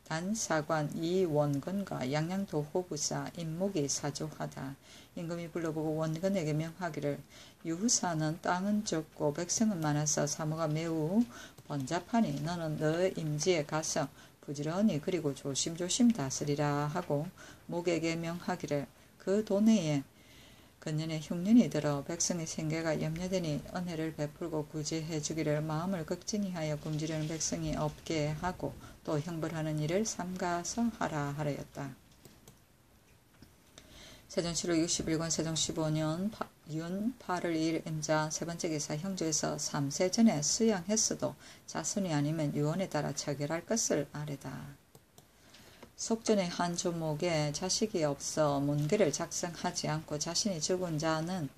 단사관 이원근과 양양도 호부사 임목이 사조하다. 임금이 불러보고 원근에게 명하기를 유후사는 땅은 적고 백성은 많아서 사무가 매우 번잡하니 너는 너 임지에 가서 부지런히 그리고 조심조심 다스리라 하고 목에게 명하기를 그 도내에 근년에 흉년이 들어 백성의 생계가 염려되니 은혜를 베풀고 구제해 주기를 마음을 극진히 하여 굶주리는 백성이 없게 하고 또 형벌하는 일을 삼가서 하라 하였다. 세종시로 61권 세종 15년 윤 8월 2일 임자 세 번째 기사 형조에서 3세 전에 수양했어도 자손이 아니면 유언에 따라 처결할 것을 아뢰다. 속전의 한 조목에 자식이 없어 문계를 작성하지 않고 자신이 죽은 자는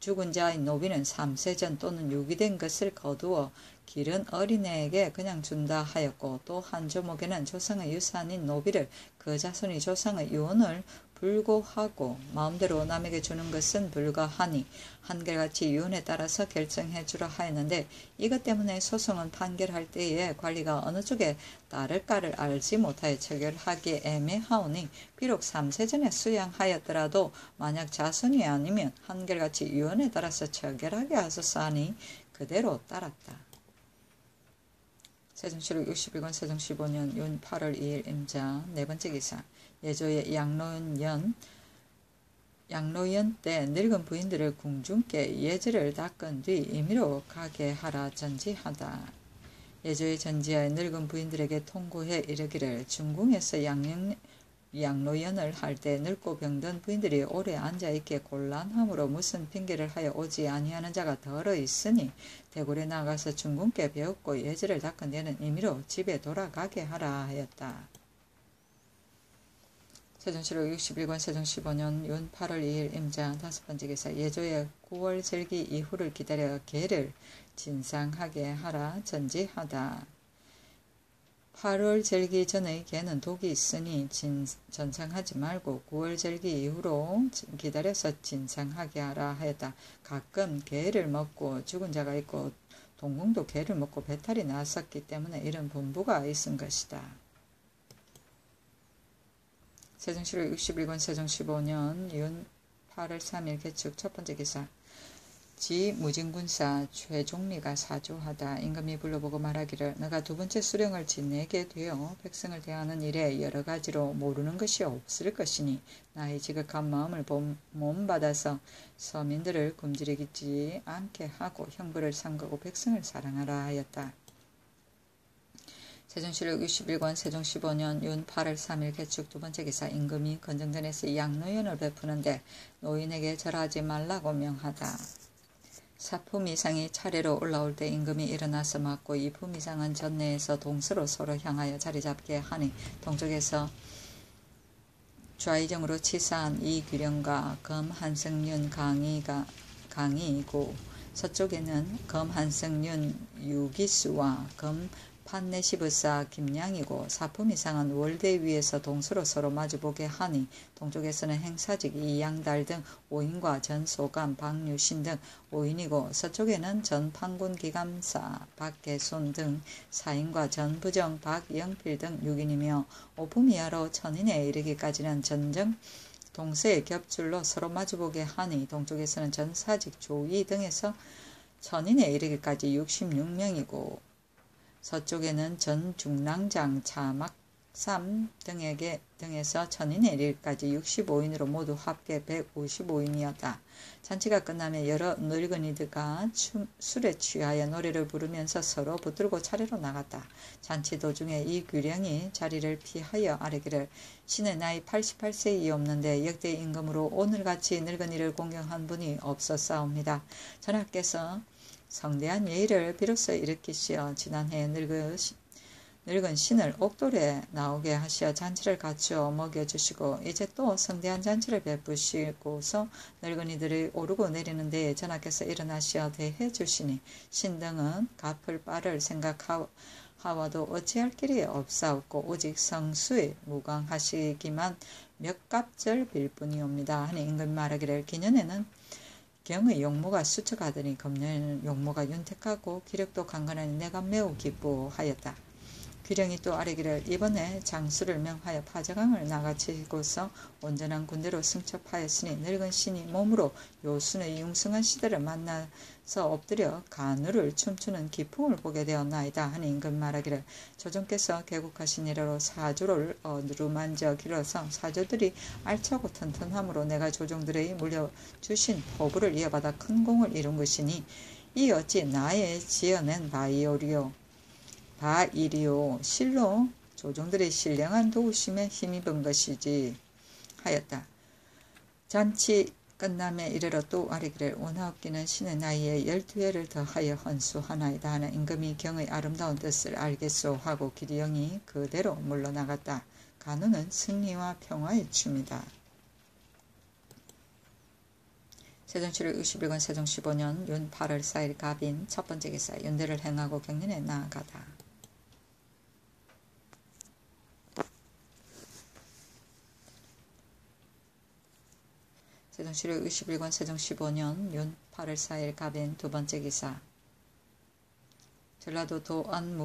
죽은 자의 노비는 3세 전 또는 유기된 것을 거두어 기른 어린애에게 그냥 준다 하였고, 또 한 조목에는 조상의 유산인 노비를 그 자손이 조상의 유언을 불고하고 마음대로 남에게 주는 것은 불가하니 한결같이 유언에 따라서 결정해 주라 하였는데, 이것 때문에 소송은 판결할 때에 관리가 어느 쪽에 따를까를 알지 못하여 처결하기 애매하오니, 비록 3세 전에 수양하였더라도 만약 자손이 아니면 한결같이 유언에 따라서 처결하게 하소서 하니 그대로 따랐다. 세종시록 61권 세종 15년 윤 8월 2일 임자. 네 번째 기사. 예조의 양로연 때 늙은 부인들을 궁중께 예절을 닦은 뒤 임의로 가게 하라 전지하다. 예조의 전지하에 늙은 부인들에게 통고해 이르기를, 중궁에서 양로연을 할 때 늙고 병든 부인들이 오래 앉아있기에 곤란함으로 무슨 핑계를 하여 오지 아니하는 자가 덜어 있으니 대궐에 나가서 중궁께 배웠고 예절을 닦은 데는 임의로 집에 돌아가게 하라 하였다. 세종시록 61권 세종 15년 윤 8월 2일 임자. 다섯 번째 기사. 예조의 9월 절기 이후를 기다려 개를 진상하게 하라 전지하다. 8월 절기 전의 개는 독이 있으니 전상하지 말고 9월 절기 이후로 기다려서 진상하게 하라 하였다. 가끔 개를 먹고 죽은 자가 있고 동궁도 개를 먹고 배탈이 났었기 때문에 이런 분부가 있은 것이다. 세종시록 61권 세종 15년 윤 8월 3일 개축. 첫 번째 기사. 무진군사 최종리가 사조하다. 임금이 불러보고 말하기를, 너가 두 번째 수령을 지내게 되어 백성을 대하는 일에 여러 가지로 모르는 것이 없을 것이니 나의 지극한 마음을 몸받아서 서민들을 굶주리지 않게 하고 형벌을 삼가고 백성을 사랑하라 하였다. 세종시록 61권 세종 15년 윤 8월 3일 개축. 두 번째 기사. 임금이 건정전에서 양로연을 베푸는데 노인에게 절하지 말라고 명하다. 사품이상이 차례로 올라올 때 임금이 일어나서 맞고, 이 품이상은 전내에서 동서로 서로 향하여 자리 잡게 하니 동쪽에서 좌의정으로 치사한 이규령과 검한성윤 강의이고, 서쪽에는 검한성윤 유기수와 판내시부사 김양이고, 사품이상은 월대 위에서 동서로 서로 마주보게 하니 동쪽에서는 행사직 이양달 등 5인과 전소감 박유신 등 5인이고, 서쪽에는 전판군 기감사 박계손 등 4인과 전부정 박영필 등 6인이며, 오품이하로 천인에 이르기까지는 전정 동서의 겹줄로 서로 마주보게 하니 동쪽에서는 전사직 조이 등에서 천인에 이르기까지 66명이고, 서쪽에는 전중랑장 자막삼 등에서 천인에 이르기까지 65인으로 모두 합계 155인이었다. 잔치가 끝나면 여러 늙은이들과 술에 취하여 노래를 부르면서 서로 붙들고 차례로 나갔다. 잔치 도중에 이 규령이 자리를 피하여 아뢰기를, 신의 나이 88세 이없는데 역대 임금으로 오늘같이 늙은이를 공경한 분이 없었사옵니다. 전하께서 성대한 예의를 비로소 일으키시어 지난해 늙은 신을 옥돌에 나오게 하시어 잔치를 갖추어 먹여주시고, 이제 또 성대한 잔치를 베푸시고서 늙은이들이 오르고 내리는 데에 전하께서 일어나시어 대해 주시니 신등은 갚을 바를 생각하와도 어찌할 길이 없사옵고 오직 성수에 무광하시기만 몇 갑절 빌 뿐이옵니다 하니, 임금이 말하기를, 기년에는 경의 용모가 수척하더니 금년에는 용모가 윤택하고 기력도 강건하니 내가 매우 기뻐하였다. 규령이 또 아뢰기를, 이번에 장수를 명하여 파저강을 나가치고서 온전한 군대로 승첩하였으니 늙은 신이 몸으로 요순의 융성한 시대를 만나서 엎드려 간우를 춤추는 기풍을 보게 되었나이다 하니, 임금이 말하기를, 조정께서 개국하신 이래로 사조를 어루만져 길어서 사조들이 알차고 튼튼함으로 내가 조정들에게 물려주신 포부를 이어받아 큰 공을 이룬 것이니 이 어찌 나의 지어낸 바이오리오 실로 조정들의 신령한 도우심에 힘입은 것이지 하였다. 잔치 끝남에 이르러 또 아뢰기를, 원하옵기는 신의 나이에 12회를 더하여 헌수하나이다 하는 임금이 경의 아름다운 뜻을 알겠소 하고 규령이 그대로 물러나갔다. 간우는 승리와 평화의 춤이다. 세종 7월 21권 세종 15년 윤 8월 4일 갑인 첫 번째 기사 연대를 행하고 경년에 나아가다. 세종 7월 21권 세종 15년 윤 8월 4일 갑인 두 번째 기사 전라도 도안무